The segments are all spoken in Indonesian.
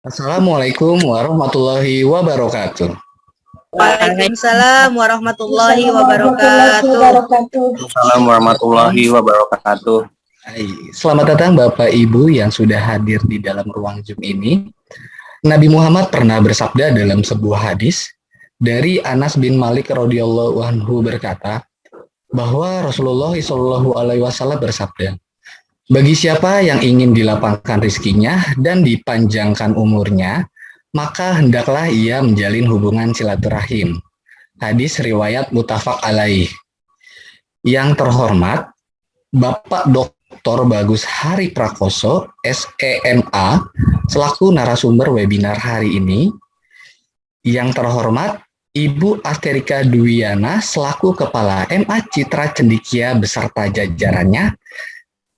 Assalamualaikum warahmatullahi wabarakatuh. Waalaikumsalam warahmatullahi wabarakatuh. Assalamualaikum warahmatullahi wabarakatuh. Hai, selamat datang Bapak Ibu yang sudah hadir di dalam ruang Zoom ini. Nabi Muhammad pernah bersabda dalam sebuah hadis dari Anas bin Malik radhiyallahu anhu berkata bahwa Rasulullah Shallallahu alaihi wasallam bersabda, bagi siapa yang ingin dilapangkan rizkinya dan dipanjangkan umurnya, maka hendaklah ia menjalin hubungan silaturahim. Hadis riwayat muttafaq alaih. Yang terhormat, Bapak Dr. Bagus Hari Prakoso, SEMA, selaku narasumber webinar hari ini. Yang terhormat, Ibu Asterika Dwiana, selaku Kepala MA Citra Cendikia beserta jajarannya,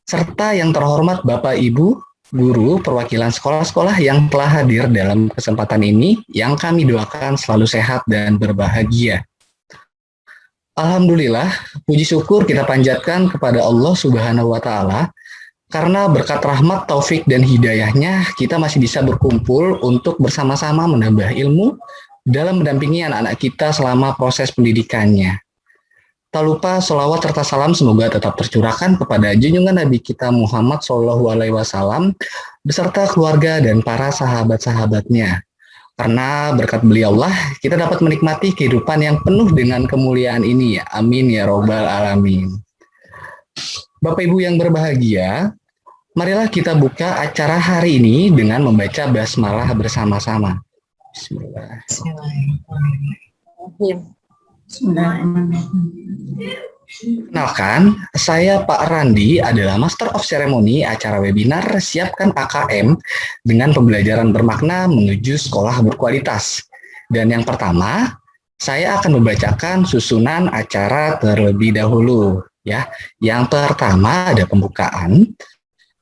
serta yang terhormat Bapak Ibu guru perwakilan sekolah-sekolah yang telah hadir dalam kesempatan ini, yang kami doakan selalu sehat dan berbahagia. Alhamdulillah, puji syukur kita panjatkan kepada Allah Subhanahu wa Ta'ala, karena berkat rahmat, taufik, dan hidayahnya kita masih bisa berkumpul untuk bersama-sama menambah ilmu dalam mendampingi anak-anak kita selama proses pendidikannya. Tak lupa sholawat serta salam semoga tetap tercurahkan kepada junjungan Nabi kita Muhammad Shallallahu Alaihi Wasallam beserta keluarga dan para sahabat-sahabatnya. Karena berkat beliaulah kita dapat menikmati kehidupan yang penuh dengan kemuliaan ini ya. Amin ya robbal alamin. Bapak Ibu yang berbahagia, marilah kita buka acara hari ini dengan membaca basmalah bersama-sama. Bismillah. Kenalkan, saya Pak Randi adalah Master of Ceremony acara webinar Siapkan AKM dengan pembelajaran bermakna menuju sekolah berkualitas. Dan yang pertama, saya akan membacakan susunan acara terlebih dahulu. Ya, yang pertama ada pembukaan.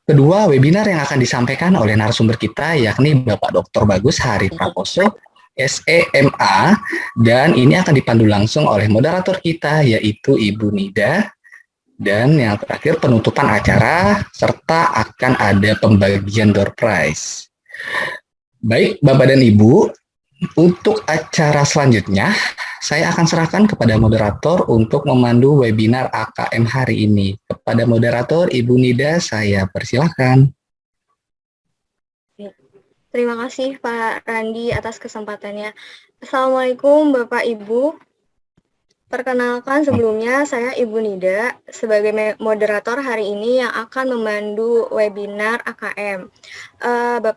Kedua, webinar yang akan disampaikan oleh narasumber kita yakni Bapak Dr. Bagus Hari Prakoso, SEMA, dan ini akan dipandu langsung oleh moderator kita yaitu Ibu Nida, dan yang terakhir penutupan acara serta akan ada pembagian door prize. Baik Bapak dan Ibu, untuk acara selanjutnya saya akan serahkan kepada moderator untuk memandu webinar AKM hari ini. Kepada moderator Ibu Nida saya persilahkan. Terima kasih Pak Randi atas kesempatannya. Assalamualaikum Bapak Ibu. Perkenalkan sebelumnya saya Ibu Nida sebagai moderator hari ini yang akan memandu webinar AKM.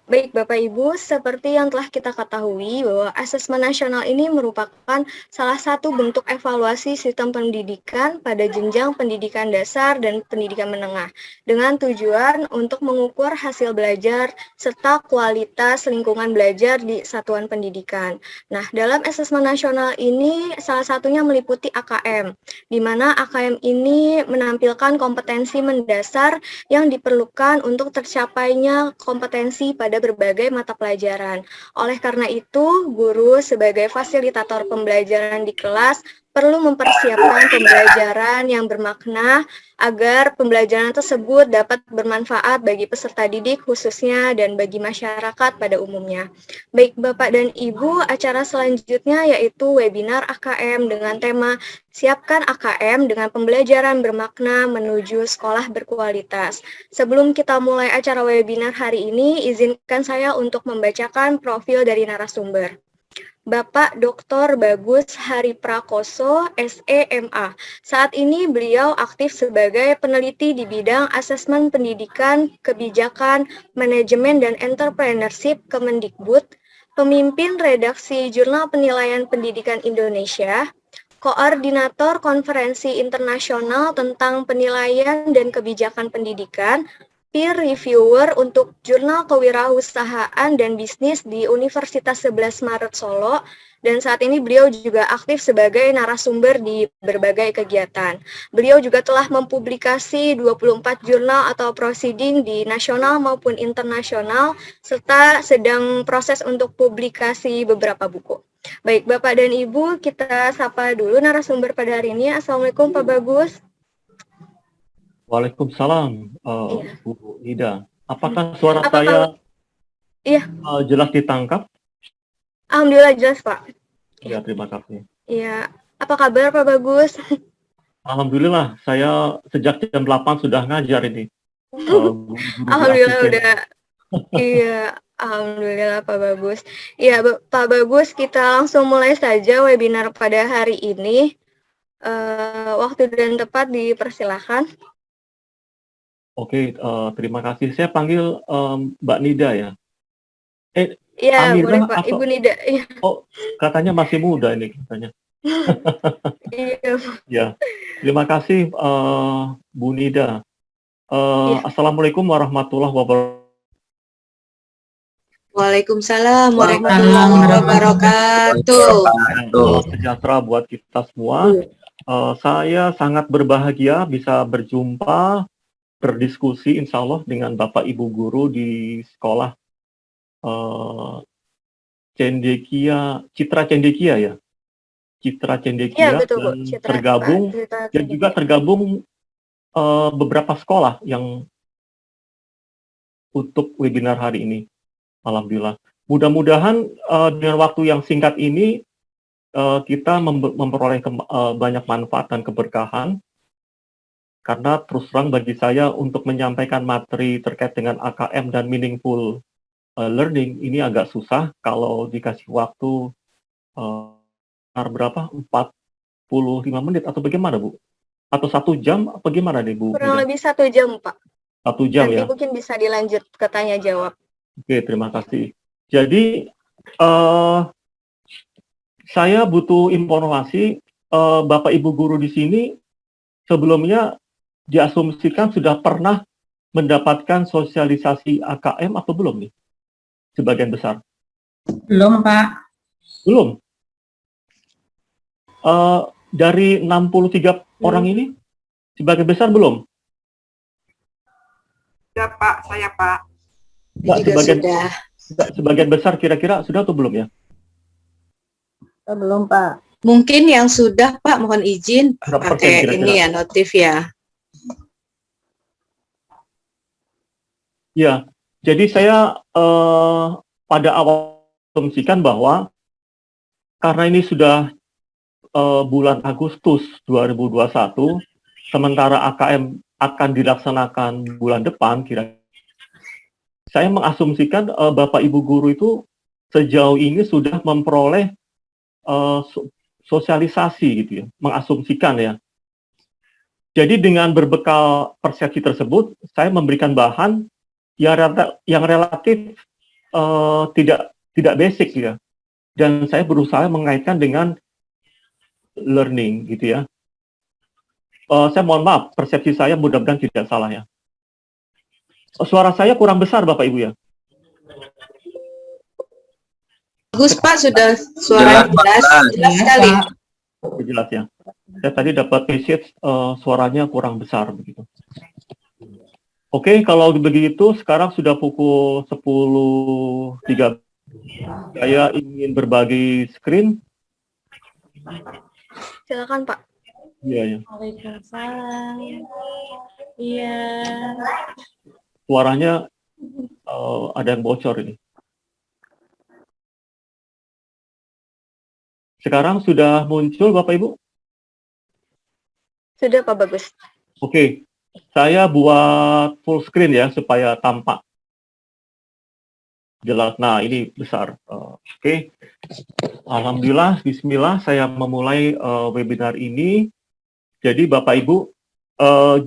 Baik Bapak Ibu, seperti yang telah kita ketahui bahwa asesmen nasional ini merupakan salah satu bentuk evaluasi sistem pendidikan pada jenjang pendidikan dasar dan pendidikan menengah dengan tujuan untuk mengukur hasil belajar serta kualitas lingkungan belajar di satuan pendidikan. Nah, dalam asesmen nasional ini salah satunya meliputi AKM, di mana AKM ini menampilkan kompetensi mendasar yang diperlukan untuk tercapainya kompetensi pada berbagai mata pelajaran. Oleh karena itu, guru sebagai fasilitator pembelajaran di kelas perlu mempersiapkan pembelajaran yang bermakna agar pembelajaran tersebut dapat bermanfaat bagi peserta didik khususnya dan bagi masyarakat pada umumnya. Baik Bapak dan Ibu, acara selanjutnya yaitu webinar AKM dengan tema Siapkan AKM dengan pembelajaran bermakna menuju sekolah berkualitas. Sebelum kita mulai acara webinar hari ini, izinkan saya untuk membacakan profil dari narasumber. Bapak Dr. Bagus Hari Prakoso, SEMA. Saat ini beliau aktif sebagai peneliti di bidang asesmen pendidikan, kebijakan, manajemen, dan entrepreneurship Kemendikbud, pemimpin redaksi Jurnal Penilaian Pendidikan Indonesia, koordinator konferensi internasional tentang penilaian dan kebijakan pendidikan, peer reviewer untuk Jurnal Kewirausahaan dan Bisnis di Universitas 11 Maret Solo, dan saat ini beliau juga aktif sebagai narasumber di berbagai kegiatan. Beliau juga telah mempublikasi 24 jurnal atau proceeding di nasional maupun internasional, serta sedang proses untuk publikasi beberapa buku. Baik, Bapak dan Ibu, kita sapa dulu narasumber pada hari ini. Assalamualaikum Pak Bagus. Waalaikumsalam, Iya. Bu Ida. Apakah suara Apa saya kalau iya, jelas ditangkap? alhamdulillah jelas, Pak. Ya, terima kasih. Iya. Apa kabar, Pak Bagus? Alhamdulillah, saya sejak jam 8 sudah ngajar ini. Guru di Alhamdulillah asisten. udah. Iya, alhamdulillah Pak Bagus. Iya, Pak Bagus, kita langsung mulai saja webinar pada hari ini. Waktu dan tempat dipersilahkan. Oke, terima kasih. Saya panggil Mbak Nida ya. Iya, boleh Amira Pak. atau Ibu Nida. Iya. oh, katanya masih muda ini katanya. Iya. Ya, terima kasih Bu Nida. Iya. Assalamualaikum warahmatullahi wabarakatuh. Waalaikumsalam warahmatullahi wabarakatuh. Sejahtera buat kita semua. Saya sangat berbahagia bisa berjumpa, berdiskusi insya Allah dengan Bapak Ibu Guru di sekolah Citra Cendekia ya. Citra Cendekia Iya, betul, Bu. dan Citra tergabung Citra dan juga tergabung beberapa sekolah yang untuk webinar hari ini. Alhamdulillah. Mudah-mudahan dengan waktu yang singkat ini kita memperoleh banyak manfaat dan keberkahan. Karena terus terang bagi saya untuk menyampaikan materi terkait dengan AKM dan meaningful learning ini agak susah kalau dikasih waktu berapa? 45 menit atau bagaimana, Bu? Atau 1 jam apa gimana nih, Bu? Kurang lebih 1 jam, Pak. 1 jam Nanti ya? mungkin bisa dilanjut ke tanya jawab. Oke, terima kasih. Jadi, saya butuh informasi, Bapak Ibu Guru di sini sebelumnya diasumsikan sudah pernah mendapatkan sosialisasi AKM atau belum nih? Sebagian besar. Belum, Pak. Belum? Dari 63 orang ini, sebagian besar belum? Sudah, Pak. Saya, Pak. Sebagian besar kira-kira sudah atau belum ya? Belum, Pak. Mungkin yang sudah Pak, mohon izin Berapa persen pakai kira-kira? ini ya, notif ya. Ya, jadi saya pada awal asumsikan bahwa karena ini sudah bulan Agustus 2021, sementara AKM akan dilaksanakan bulan depan, saya mengasumsikan Bapak Ibu Guru itu sejauh ini sudah memperoleh sosialisasi gitu ya, mengasumsikan ya. Jadi dengan berbekal persepsi tersebut, saya memberikan bahan yang relatif tidak basic ya, dan saya berusaha mengaitkan dengan learning gitu ya. Saya mohon maaf, persepsi saya mudah-mudahan tidak salah ya. Suara saya kurang besar Bapak Ibu ya? Bagus Pak, sudah suara jelas sekali. Jelas ya. Saya tadi dapat message suaranya kurang besar begitu. Oke, kalau begitu sekarang sudah pukul 10.30. Saya ingin berbagi screen. Silakan, Pak. Iya ya. Waalaikumsalam. Iya. Suaranya ada yang bocor ini. Sekarang sudah muncul Bapak Ibu? Sudah, Pak Bagus. Oke, saya buat full screen ya supaya tampak jelas. Nah, ini besar. Oke. Alhamdulillah, bismillah, saya memulai webinar ini. Jadi Bapak Ibu,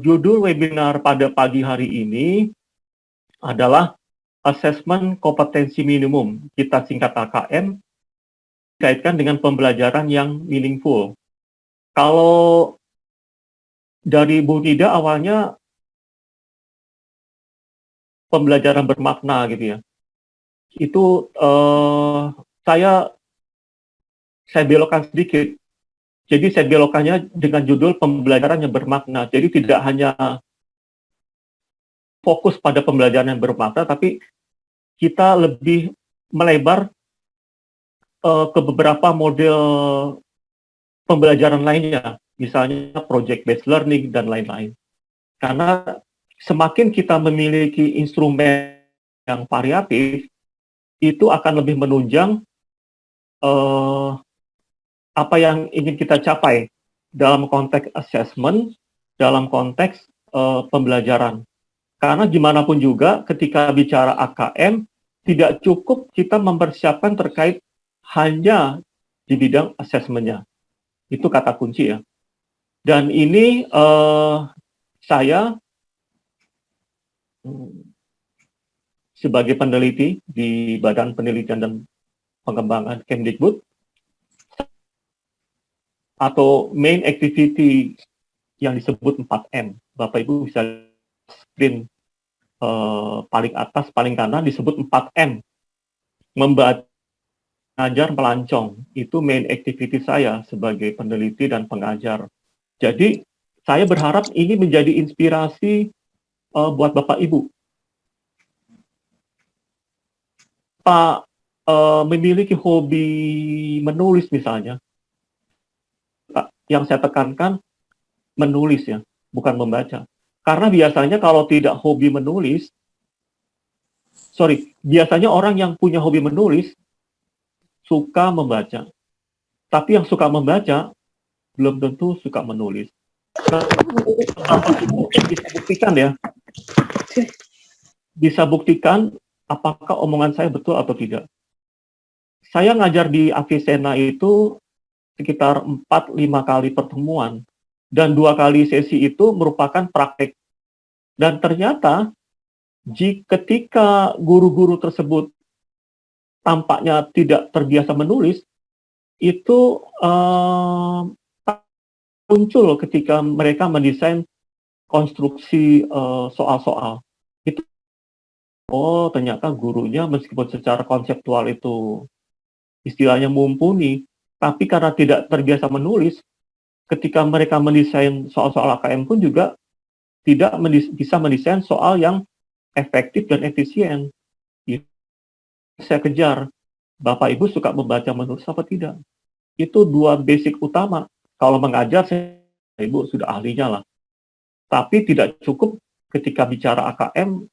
judul webinar pada pagi hari ini adalah Assessment Kompetensi Minimum, kita singkat AKM, dikaitkan dengan pembelajaran yang meaningful. Kalau dari Bu Nida awalnya pembelajaran bermakna gitu ya. Itu saya belokkan sedikit. Jadi saya belokannya dengan judul pembelajaran yang bermakna. Jadi tidak hanya fokus pada pembelajaran yang bermakna, tapi kita lebih melebar ke beberapa model pembelajaran lainnya misalnya project based learning dan lain-lain. Karena semakin kita memiliki instrumen yang variatif, itu akan lebih menunjang apa yang ingin kita capai dalam konteks assessment, dalam konteks pembelajaran. Karena gimana pun juga ketika bicara AKM, tidak cukup kita mempersiapkan terkait hanya di bidang assessment-nya. Itu kata kunci ya. Dan ini saya sebagai peneliti di Badan Penelitian dan Pengembangan Kemdikbud, atau main activity yang disebut 4M. Bapak Ibu bisa screen paling atas, paling kanan disebut 4M. Membaca, mengajar, melancong. Itu main activity saya sebagai peneliti dan pengajar. Jadi, saya berharap ini menjadi inspirasi buat Bapak Ibu. Pak memiliki hobi menulis misalnya, yang saya tekankan menulis ya, bukan membaca. Karena biasanya kalau tidak hobi menulis, biasanya orang yang punya hobi menulis suka membaca. Tapi yang suka membaca belum tentu suka menulis. Nah, bisa buktikan ya. Bisa buktikan apakah omongan saya betul atau tidak. Saya ngajar di Avicenna itu sekitar 4-5 kali pertemuan, dan 2 kali sesi itu merupakan praktek. Dan ternyata ketika guru-guru tersebut tampaknya tidak terbiasa menulis, itu muncul ketika mereka mendesain konstruksi soal-soal. Itu, oh ternyata gurunya meskipun secara konseptual itu istilahnya mumpuni, tapi karena tidak terbiasa menulis, ketika mereka mendesain soal-soal AKM pun juga tidak bisa mendesain soal yang efektif dan efisien. Itu saya kejar. Bapak Ibu suka membaca menulis apa tidak? Itu 2 basic utama. Kalau mengajar, Ibu sudah ahlinya lah. Tapi tidak cukup ketika bicara AKM,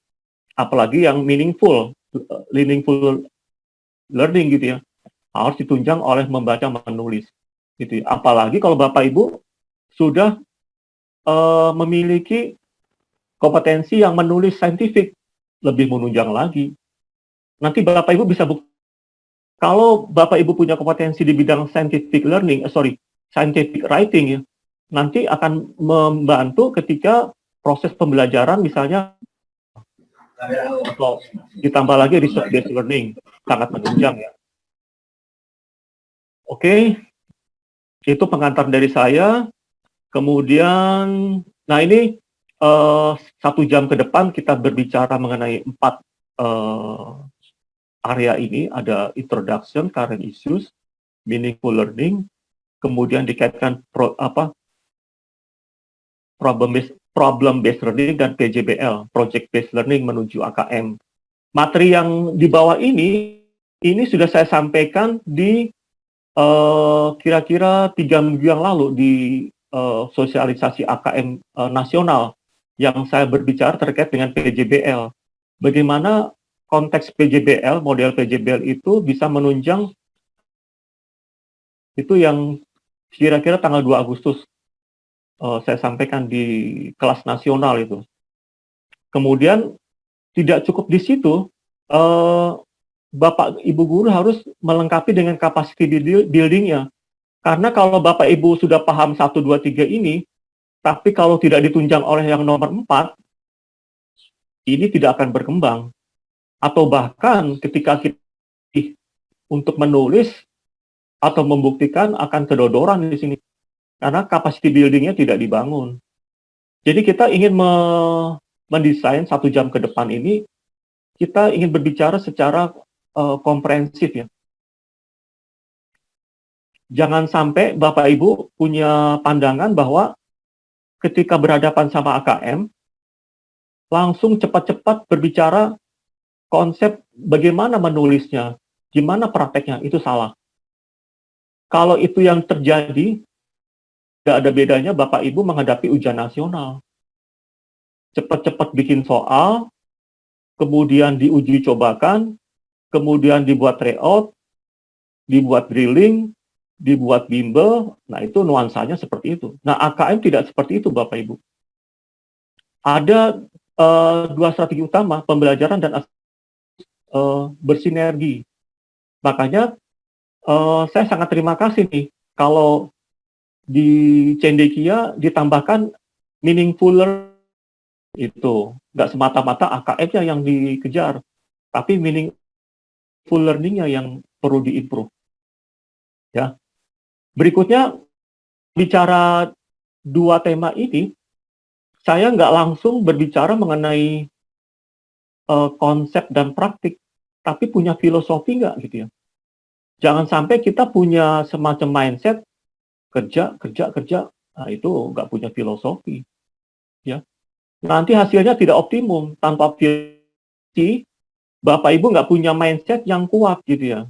apalagi yang meaningful learning gitu ya, harus ditunjang oleh membaca menulis. Gitu ya. Apalagi kalau Bapak Ibu sudah memiliki kompetensi yang menulis saintifik, lebih menunjang lagi. Nanti Bapak Ibu bisa kalau Bapak Ibu punya kompetensi di bidang scientific writing ya, nanti akan membantu ketika proses pembelajaran misalnya, atau ditambah lagi research based learning, sangat menunjang ya. Oke, itu pengantar dari saya. Kemudian, nah ini 1 jam ke depan kita berbicara mengenai 4 area ini. Ada introduction, current issues, meaningful learning, kemudian dikaitkan problem based learning, dan PJBL, project based learning menuju AKM. Materi yang di bawah ini sudah saya sampaikan di kira-kira 3 minggu yang lalu di sosialisasi AKM nasional, yang saya berbicara terkait dengan PJBL. Bagaimana konteks PJBL, model PJBL itu bisa menunjang, itu yang kira-kira tanggal 2 Agustus saya sampaikan di kelas nasional itu. Kemudian tidak cukup di situ, Bapak Ibu guru harus melengkapi dengan capacity building-nya. Karena kalau Bapak Ibu sudah paham 1, 2, 3 ini, tapi kalau tidak ditunjang oleh yang nomor 4, ini tidak akan berkembang. Atau bahkan ketika kita untuk menulis atau membuktikan akan kedodoran di sini. Karena capacity building-nya tidak dibangun. Jadi kita ingin mendesain 1 jam ke depan ini, kita ingin berbicara secara komprehensif ya. Jangan sampai Bapak Ibu punya pandangan bahwa ketika berhadapan sama AKM, langsung cepat-cepat berbicara konsep bagaimana menulisnya, gimana prakteknya, itu salah. Kalau itu yang terjadi, Nggak ada bedanya Bapak Ibu menghadapi ujian nasional. Cepat-cepat bikin soal, kemudian diuji cobakan, kemudian dibuat tryout, dibuat drilling, dibuat bimbel. Nah, itu nuansanya seperti itu. Nah, AKM tidak seperti itu, Bapak Ibu. Ada dua strategi utama, pembelajaran dan bersinergi. Makanya saya sangat terima kasih nih kalau di Cendekia ditambahkan meaningful itu. Nggak semata-mata AKM-nya yang dikejar, tapi meaningful learning-nya yang perlu diimprove. Ya. Berikutnya, bicara dua tema ini, saya nggak langsung berbicara mengenai konsep dan praktik, tapi punya filosofi nggak gitu ya. Jangan sampai kita punya semacam mindset kerja, nah itu nggak punya filosofi. Ya. Nanti hasilnya tidak optimum, tanpa filosofi, Bapak Ibu nggak punya mindset yang kuat gitu ya.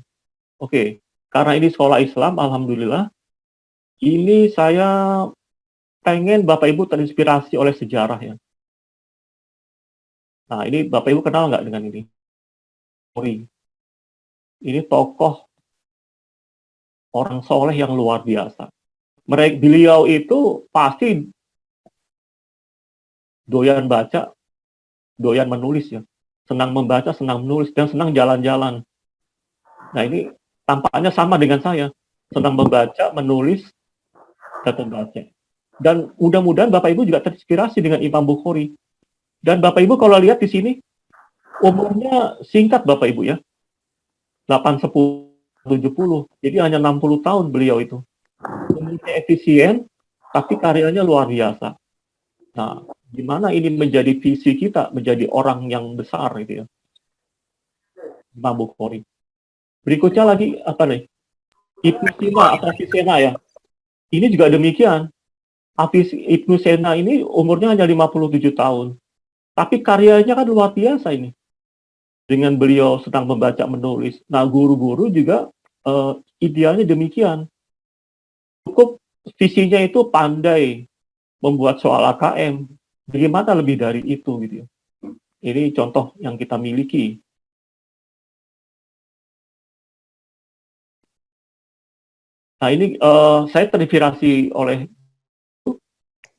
Oke, karena ini sekolah Islam, Alhamdulillah, ini saya pengen Bapak Ibu terinspirasi oleh sejarah ya. Nah, ini Bapak Ibu kenal nggak dengan ini? Ini tokoh orang soleh yang luar biasa. Beliau itu pasti doyan baca, doyan menulis ya. Senang membaca, senang menulis, dan senang jalan-jalan. Nah, ini tampaknya sama dengan saya. Senang membaca, menulis, dan membaca. Dan mudah-mudahan Bapak Ibu juga terinspirasi dengan Imam Bukhari. Dan Bapak Ibu kalau lihat di sini, umurnya singkat Bapak Ibu ya. 8, 10, 70. Jadi hanya 60 tahun beliau itu. Umurnya efisien, tapi karyanya luar biasa. Nah, gimana ini menjadi visi kita, menjadi orang yang besar gitu ya. Imam Bukhari. Berikutnya lagi, apa nih? Ibnu Sina atau Avicenna ya. Ini juga demikian. Ibnu Sina ini umurnya hanya 57 tahun. Tapi karyanya kan luar biasa ini. Dengan beliau sedang membaca, menulis. Nah, guru-guru juga idealnya demikian. Cukup visinya itu pandai membuat soal AKM. Bagaimana lebih dari itu gitu ya. Ini contoh yang kita miliki. Nah, ini saya terinspirasi oleh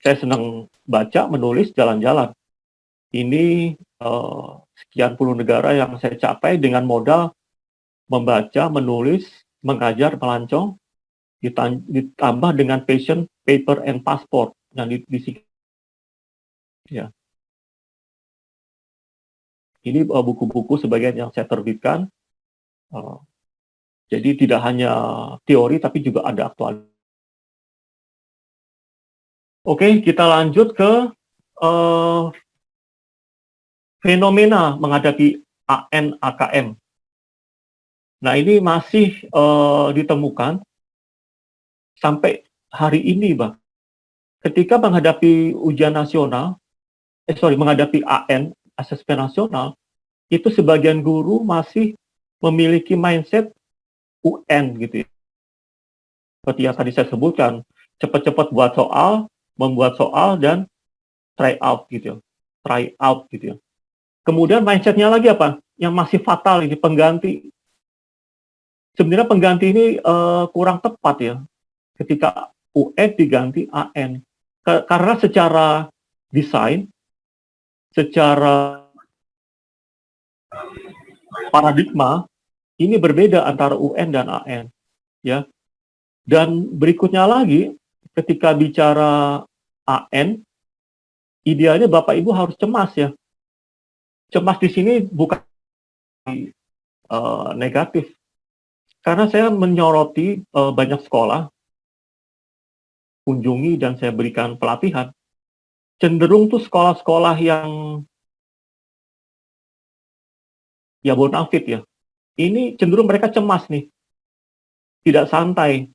saya senang baca, menulis, jalan-jalan. Ini sekian puluh negara yang saya capai dengan modal membaca, menulis, mengajar, melancong, ditambah dengan passion, paper, and passport. Dan ya. Ini buku-buku sebagian yang saya terbitkan. Jadi tidak hanya teori, tapi juga ada aktual. Oke, kita lanjut ke fenomena menghadapi AN AKM. Nah, ini masih ditemukan sampai hari ini, Bang. Ketika menghadapi ujian nasional, menghadapi AN, asesmen nasional, itu sebagian guru masih memiliki mindset UN gitu ya. Seperti yang tadi saya sebutkan, cepat-cepat buat soal, membuat soal, dan try out gitu ya. Kemudian mindsetnya lagi apa? Yang masih fatal ini, pengganti. Sebenarnya pengganti ini kurang tepat ya. Ketika UN diganti AN. Karena secara desain, secara paradigma, ini berbeda antara UN dan AN. Ya. Dan berikutnya lagi, ketika bicara AN, idealnya Bapak Ibu harus cemas ya. Cemas di sini bukan negatif. Karena saya menyoroti banyak sekolah, kunjungi dan saya berikan pelatihan, cenderung tuh sekolah-sekolah yang ya bonafit ya. Ini cenderung mereka cemas nih. Tidak santai.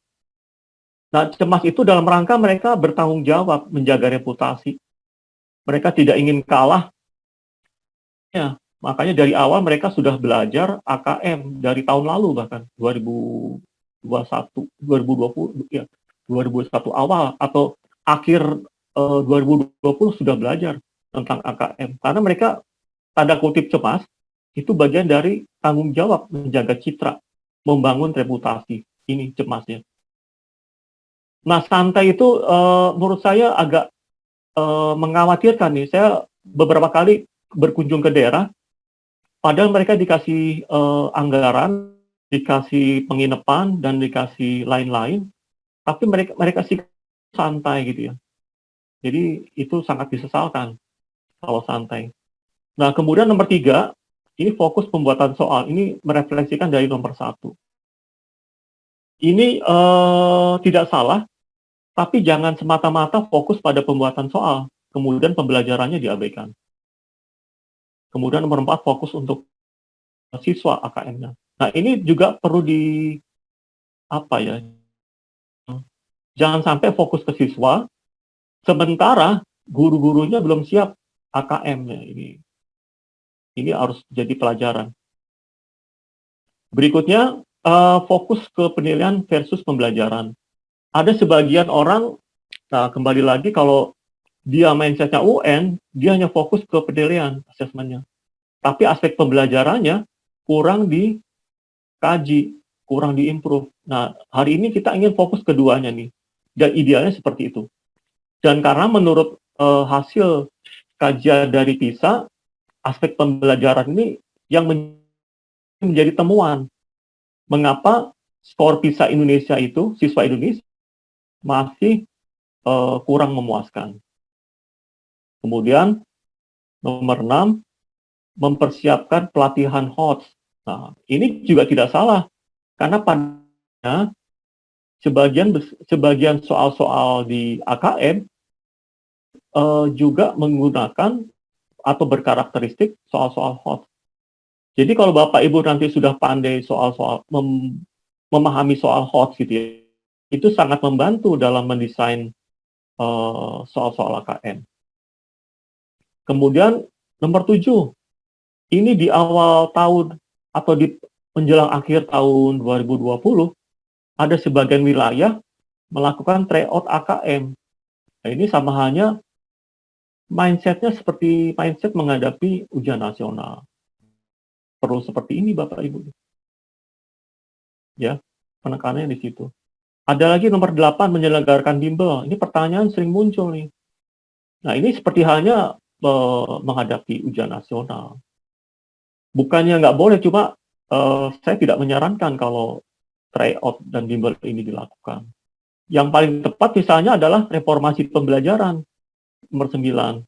Nah, cemas itu dalam rangka mereka bertanggung jawab menjaga reputasi. Mereka tidak ingin kalah. Ya, makanya dari awal mereka sudah belajar AKM dari tahun lalu bahkan 2021, 2020 ya. 2001 awal atau akhir 2020 sudah belajar tentang AKM. Karena mereka tanda kutip cemas, itu bagian dari tanggung jawab menjaga citra, membangun reputasi. Ini cemasnya. Nah, santai itu menurut saya agak mengkhawatirkan nih. Saya beberapa kali berkunjung ke daerah, padahal mereka dikasih anggaran, dikasih penginapan, dan dikasih lain-lain, tapi mereka sih santai gitu ya. Jadi itu sangat disesalkan kalau santai. Nah, kemudian nomor 3, ini fokus pembuatan soal. Ini merefleksikan dari nomor 1. Ini tidak salah, tapi jangan semata-mata fokus pada pembuatan soal, kemudian pembelajarannya diabaikan. Kemudian nomor 4, fokus untuk siswa AKM-nya. Nah, ini juga perlu jangan sampai fokus ke siswa, sementara guru-gurunya belum siap AKM-nya. Ini harus jadi pelajaran. Berikutnya, fokus ke penilaian versus pembelajaran. Ada sebagian orang, nah kembali lagi kalau dia mindsetnya UN, dia hanya fokus ke penilaian asesmennya. Tapi aspek pembelajarannya kurang dikaji, kurang diimprove. Nah, hari ini kita ingin fokus keduanya nih. Dan idealnya seperti itu. Dan karena menurut hasil kajian dari PISA, aspek pembelajaran ini yang menjadi temuan. Mengapa skor PISA Indonesia itu, siswa Indonesia, masih kurang memuaskan. Kemudian, nomor 6, mempersiapkan pelatihan HOTS. Nah, ini juga tidak salah. Karena pada sebagian soal-soal di AKM juga menggunakan atau berkarakteristik soal-soal HOTS. Jadi kalau Bapak Ibu nanti sudah pandai soal-soal memahami soal HOTS gitu ya, itu sangat membantu dalam mendesain soal-soal AKM. Kemudian nomor 7, ini di awal tahun atau di menjelang akhir tahun 2020, ada sebagian wilayah melakukan tryout AKM. Nah, ini sama halnya mindsetnya seperti mindset menghadapi ujian nasional. Perlu seperti ini Bapak Ibu. Ya, penekanannya di situ. Ada lagi nomor 8, menyelenggarakan bimbel. Ini pertanyaan sering muncul nih. Nah, ini seperti halnya menghadapi ujian nasional. Bukannya nggak boleh, cuma saya tidak menyarankan kalau tryout dan bimbel ini dilakukan. Yang paling tepat misalnya adalah reformasi pembelajaran, nomor 9.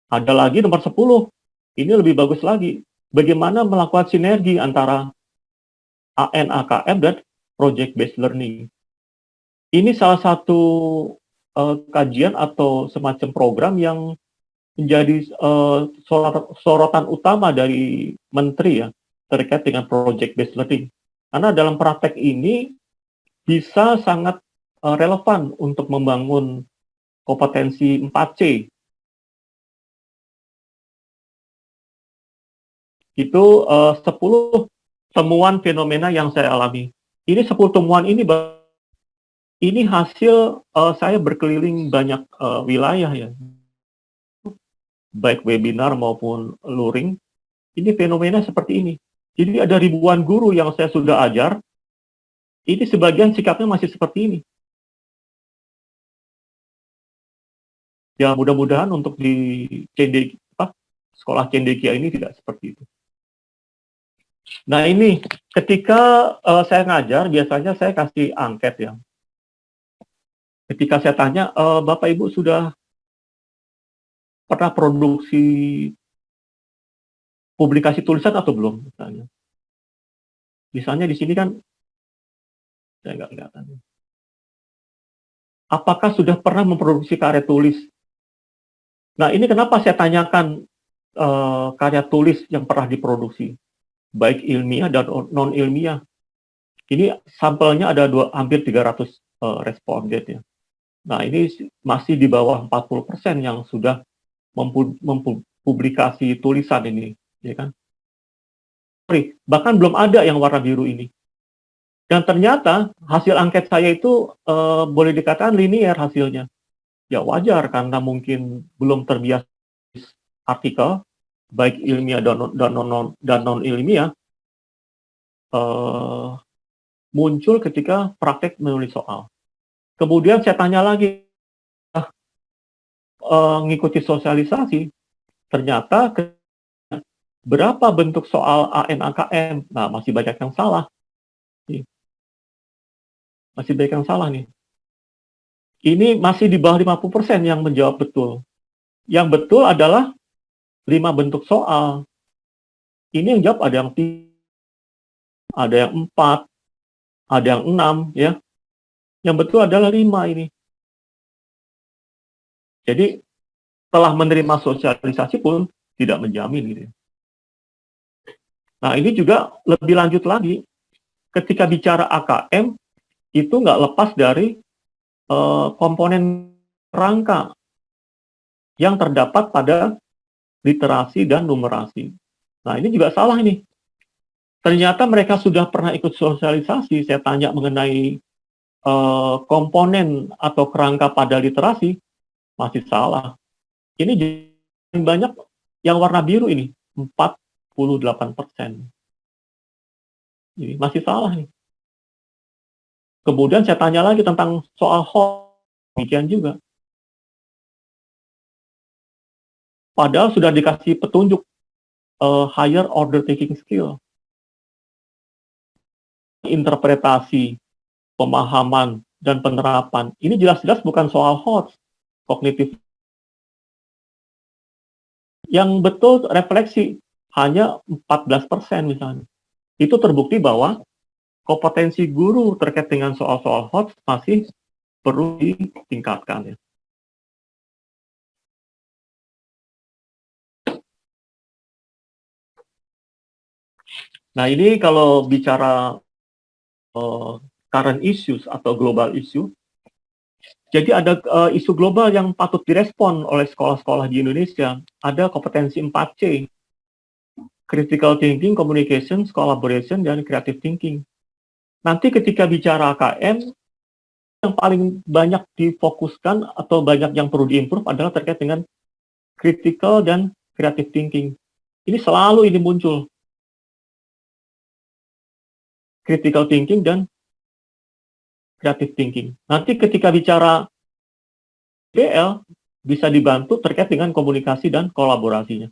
Ada lagi nomor 10, ini lebih bagus lagi. Bagaimana melakukan sinergi antara ANAKM dan Project Based Learning. Ini salah satu kajian atau semacam program yang menjadi sorotan utama dari Menteri ya, terkait dengan Project Based Learning. Karena dalam praktek ini bisa sangat relevan untuk membangun kompetensi 4C. Itu 10 temuan fenomena yang saya alami. Ini 10 temuan ini hasil saya berkeliling banyak wilayah ya. Baik webinar maupun luring. Ini fenomena seperti ini. Jadi ada ribuan guru yang saya sudah ajar. Ini sebagian sikapnya masih seperti ini. Ya mudah-mudahan untuk di sekolah cendekia ini tidak seperti itu. Nah ini ketika saya ngajar biasanya saya kasih angket ya. Ketika saya tanya, Bapak Ibu sudah pernah produksi publikasi tulisan atau belum? Misalnya di sini kan saya nggak kelihatan. Apakah sudah pernah memproduksi karya tulis? Nah ini kenapa saya tanyakan karya tulis yang pernah diproduksi, baik ilmiah dan non ilmiah. Ini sampelnya ada hampir 300 responden ya. Nah ini masih di bawah 40% yang sudah mempublikasi tulisan ini, ya kan? Bahkan belum ada yang warna biru ini. Dan ternyata hasil angket saya itu boleh dikatakan linear hasilnya. Ya wajar karena mungkin belum terbiasa artikel, baik ilmiah dan non ilmiah, muncul ketika praktek menulis soal. Kemudian saya tanya lagi, ngikuti sosialisasi, ternyata berapa bentuk soal ANAKM? Nah, masih banyak yang salah. Masih banyak yang salah nih. Ini masih di bawah 50% yang menjawab betul. Yang betul adalah 5 bentuk soal. Ini yang jawab ada yang 3, ada yang 4, ada yang 6, ya. Yang betul adalah 5 ini. Jadi, telah menerima sosialisasi pun tidak menjamin gitu. Nah, ini juga lebih lanjut lagi. Ketika bicara AKM, itu nggak lepas dari komponen rangka yang terdapat pada literasi dan numerasi. Nah, ini juga salah ini. Ternyata mereka sudah pernah ikut sosialisasi, saya tanya mengenai komponen atau kerangka pada literasi, masih salah. Ini banyak yang warna biru ini, 48%. Ini masih salah nih. Kemudian saya tanya lagi tentang soal hoax, demikian juga. Padahal sudah dikasih petunjuk higher order thinking skill. Interpretasi, pemahaman, dan penerapan. Ini jelas-jelas bukan soal hoax, kognitif. Yang betul refleksi, hanya 14% misalnya. Itu terbukti bahwa kompetensi guru terkait dengan soal-soal hoax masih perlu ditingkatkan. Ya. Nah, ini kalau bicara current issues atau global issue, jadi ada isu global yang patut direspon oleh sekolah-sekolah di Indonesia. Ada kompetensi 4C, critical thinking, communication, collaboration, dan creative thinking. Nanti ketika bicara KM, yang paling banyak difokuskan atau banyak yang perlu diimprove adalah terkait dengan critical dan creative thinking. Ini selalu ini muncul. Critical thinking dan creative thinking. Nanti ketika bicara BL, bisa dibantu terkait dengan komunikasi dan kolaborasinya.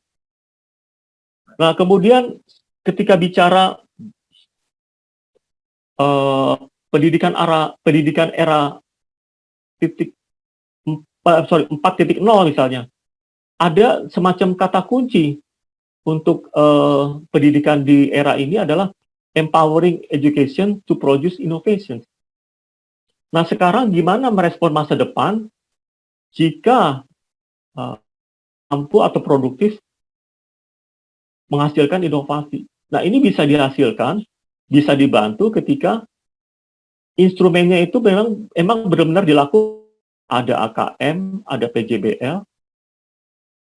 Nah, kemudian ketika bicara pendidikan era 4.0 misalnya, ada semacam kata kunci untuk pendidikan di era ini adalah empowering education to produce innovation. Nah, sekarang gimana merespon masa depan jika mampu atau produktif menghasilkan inovasi? Nah, ini bisa dihasilkan, bisa dibantu ketika instrumennya itu memang benar-benar dilakukan. Ada AKM, ada PJBL.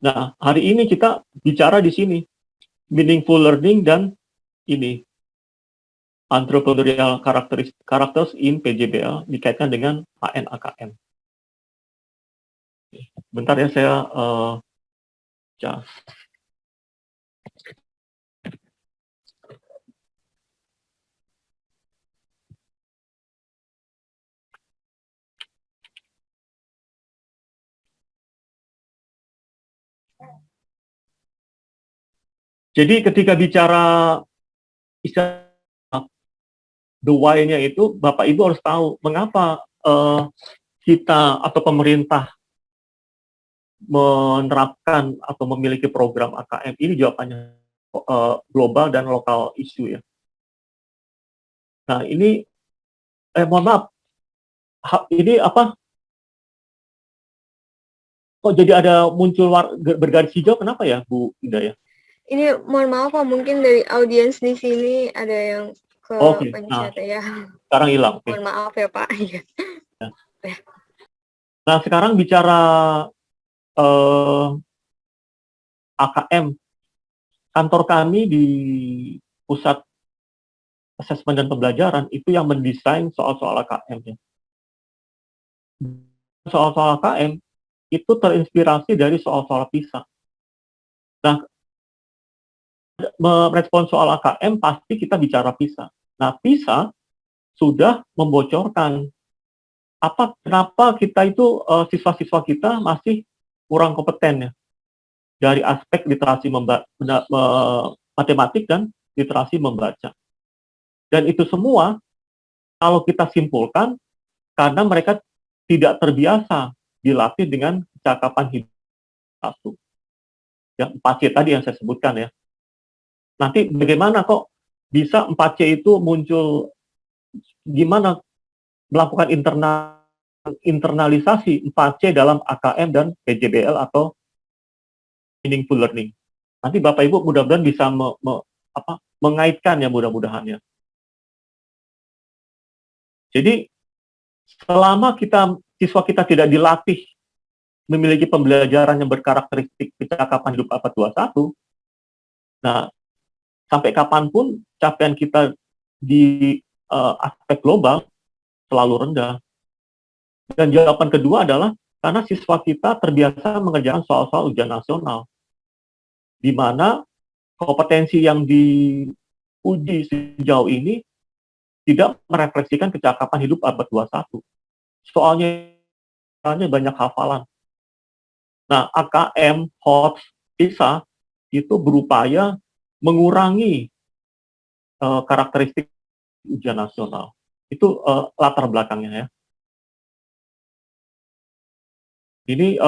Nah, hari ini kita bicara di sini meaningful learning dan ini entrepreneurial characters in PJBL dikaitkan dengan ANAKM. Bentar ya, saya jadi ketika bicara the why-nya itu, Bapak Ibu harus tahu mengapa kita atau pemerintah menerapkan atau memiliki program AKM. Ini jawabannya global dan lokal isu ya. Nah, ini mohon maaf, ini apa? Kok jadi ada muncul bergaris hijau? Kenapa ya, Bu Ida ya? Ini mohon maaf Pak, mungkin dari audiens di sini ada yang pencet ya. Sekarang hilang. Mohon maaf ya Pak. Nah, sekarang bicara AKM, kantor kami di pusat asesmen dan pembelajaran itu yang mendesain soal-soal AKM. Ya. Soal-soal AKM itu terinspirasi dari soal-soal PISA. Nah, merespon soal AKM pasti kita bicara PISA. Nah, PISA sudah membocorkan kenapa kita itu siswa-siswa kita masih kurang kompeten ya dari aspek literasi matematik dan literasi membaca. Dan itu semua kalau kita simpulkan karena mereka tidak terbiasa dilatih dengan kecakapan hidup satu. Ya, 4C tadi yang saya sebutkan ya. Nanti bagaimana kok bisa 4C itu muncul, gimana melakukan internalisasi 4C dalam AKM dan PJBL atau meaningful learning. Nanti Bapak Ibu mudah-mudahan bisa mengaitkan ya mudah-mudahan ya. Jadi selama siswa kita tidak dilatih memiliki pembelajaran yang berkarakteristik kecakapan hidup abad 21, nah sampai kapanpun capaian kita di aspek global selalu rendah. Dan jawaban kedua adalah karena siswa kita terbiasa mengerjakan soal-soal ujian nasional, di mana kompetensi yang diuji sejauh ini tidak merefleksikan kecakapan hidup abad 21. Soalnya banyak hafalan. Nah, AKM, HOTS, PISA itu berupaya mengurangi karakteristik ujian nasional. Itu latar belakangnya ya. Ini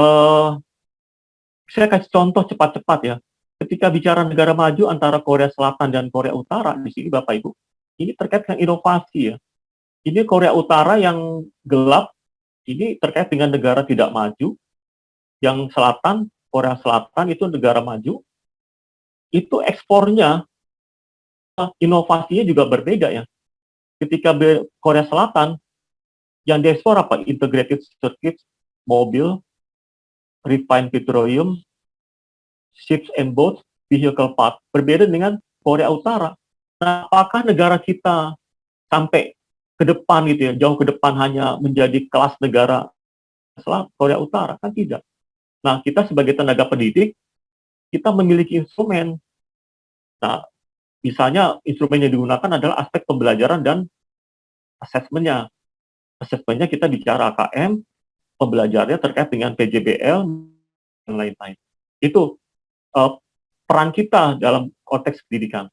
saya kasih contoh cepat-cepat ya. Ketika bicara negara maju antara Korea Selatan dan Korea Utara, di sini Bapak Ibu, ini terkait dengan inovasi ya. Ini Korea Utara yang gelap, ini terkait dengan negara tidak maju. Yang selatan, Korea Selatan itu negara maju. Itu ekspornya, inovasinya juga berbeda ya. Ketika Korea Selatan, yang diekspor apa? Integrated circuits, mobil, refined petroleum, ships and boats, vehicle part. Berbeda dengan Korea Utara. Nah, apakah negara kita sampai ke depan gitu ya, jauh ke depan hanya menjadi kelas negara Korea Utara? Kan tidak. Nah, kita sebagai tenaga pendidik, kita memiliki instrumen. Nah, misalnya instrumen yang digunakan adalah aspek pembelajaran dan asesmennya. Asesmennya kita bicara AKM, pembelajarannya terkait dengan PJBL, dan lain-lain. Itu peran kita dalam konteks pendidikan.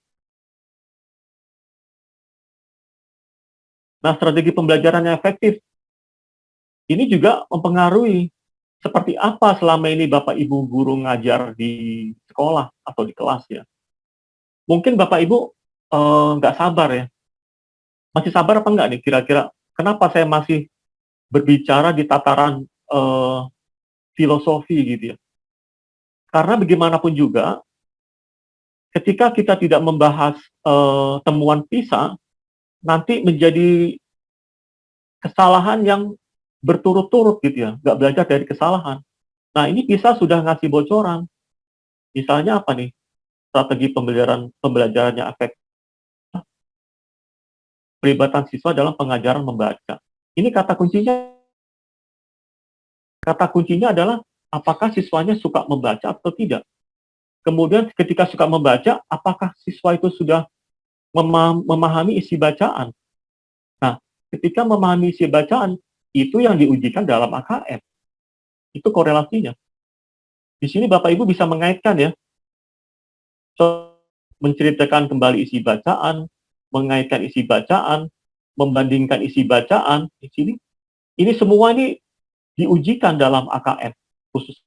Nah, strategi pembelajaran yang efektif ini juga mempengaruhi seperti apa selama ini Bapak Ibu guru ngajar di sekolah atau di kelas ya. Mungkin Bapak Ibu nggak sabar ya. Masih sabar apa enggak nih kira-kira? Kenapa saya masih berbicara di tataran filosofi gitu ya? Karena bagaimanapun juga, ketika kita tidak membahas temuan PISA, nanti menjadi kesalahan yang berturut-turut gitu ya, nggak belajar dari kesalahan. Nah, ini PISA sudah ngasih bocoran. Misalnya apa nih? Strategi pembelajarannya efektif. Pelibatan siswa dalam pengajaran membaca. Ini kata kuncinya adalah apakah siswanya suka membaca atau tidak. Kemudian ketika suka membaca, apakah siswa itu sudah memahami isi bacaan. Nah, ketika memahami isi bacaan, itu yang diujikan dalam AKM. Itu korelasinya. Di sini Bapak Ibu bisa mengaitkan ya. Menceritakan kembali isi bacaan, mengaitkan isi bacaan, membandingkan isi bacaan di sini. Ini semua ini diujikan dalam AKM khusus.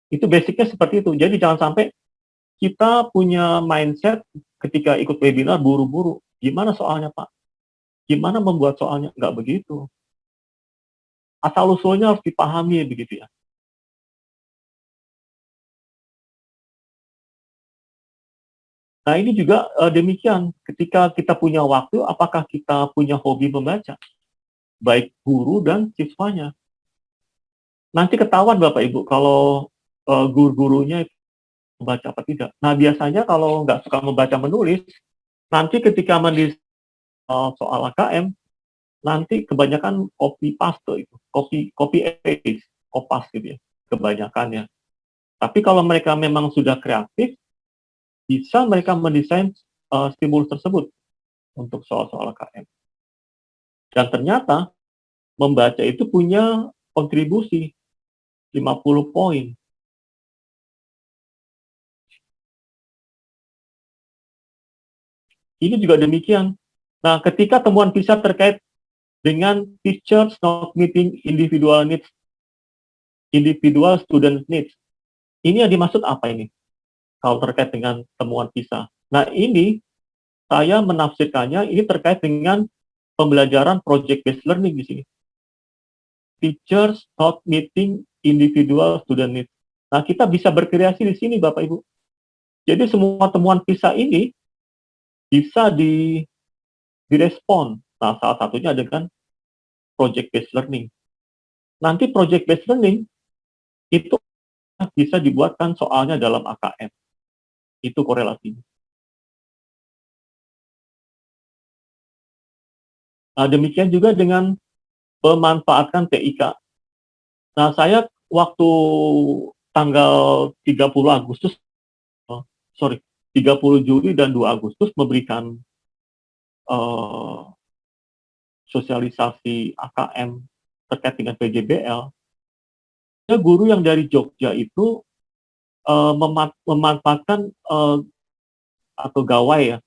Itu basicnya seperti itu. Jadi jangan sampai kita punya mindset ketika ikut webinar buru-buru. Gimana soalnya Pak? Gimana membuat soalnya? Nggak begitu. Asal-usulnya harus dipahami begitu ya. Nah ini juga demikian. Ketika kita punya waktu, apakah kita punya hobi membaca? Baik guru dan siswanya. Nanti ketahuan Bapak Ibu kalau guru-gurunya membaca apa tidak. Nah biasanya kalau nggak suka membaca menulis, nanti ketika mendesain soal AKM, nanti kebanyakan copy paste itu, copy paste, kopas gitu ya, kebanyakannya. Tapi kalau mereka memang sudah kreatif, bisa mereka mendesain stimulus tersebut untuk soal-soal AKM. Dan ternyata membaca itu punya kontribusi 50 poin. Ini juga demikian. Nah, ketika temuan PISA terkait dengan teachers not meeting individual student needs, ini yang dimaksud apa ini? Kalau terkait dengan temuan PISA. Nah, ini saya menafsirkannya ini terkait dengan pembelajaran project-based learning di sini. Teachers not meeting individual student needs. Nah, kita bisa berkreasi di sini, Bapak Ibu. Jadi semua temuan PISA ini bisa direspon. Nah, salah satunya dengan project-based learning. Nanti project-based learning itu bisa dibuatkan soalnya dalam AKM. Itu korelasinya. Nah, demikian juga dengan memanfaatkan TIK. Nah, saya waktu tanggal 30 Juli dan 2 Agustus memberikan sosialisasi AKM terkait dengan PJBL. Guru yang dari Jogja itu memanfaatkan atau gawai ya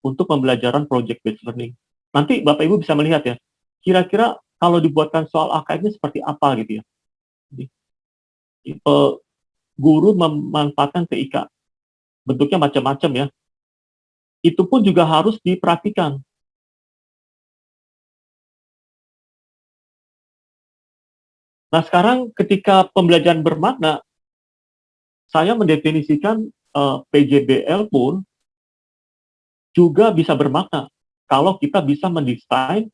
untuk pembelajaran project-based learning. Nanti Bapak Ibu bisa melihat ya, kira-kira kalau dibuatkan soal AKM-nya seperti apa gitu ya. Jadi, guru memanfaatkan TIK. Bentuknya macam-macam ya. Itu pun juga harus diperhatikan. Nah, sekarang ketika pembelajaran bermakna, saya mendefinisikan PJBL pun juga bisa bermakna kalau kita bisa mendesain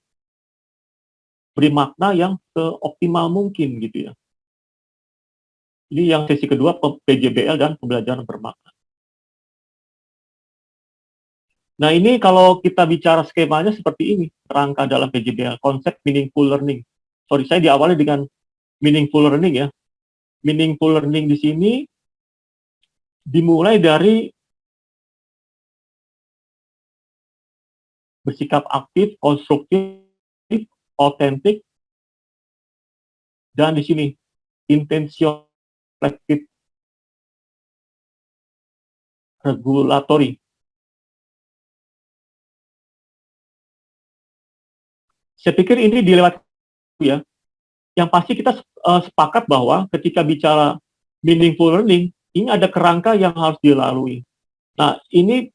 beri makna yang seoptimal mungkin gitu ya. Ini yang sesi kedua PJBL dan pembelajaran bermakna. Nah, ini kalau kita bicara skemanya seperti ini, kerangka dalam PJBL, konsep meaningful learning. Sorry, saya diawali dengan meaningful learning ya. Meaningful learning di sini dimulai dari bersikap aktif, konstruktif, otentik, dan di sini intention reflective regulatory. Saya pikir ini dilewati ya. Yang pasti kita sepakat bahwa ketika bicara meaningful learning, ini ada kerangka yang harus dilalui. Nah, ini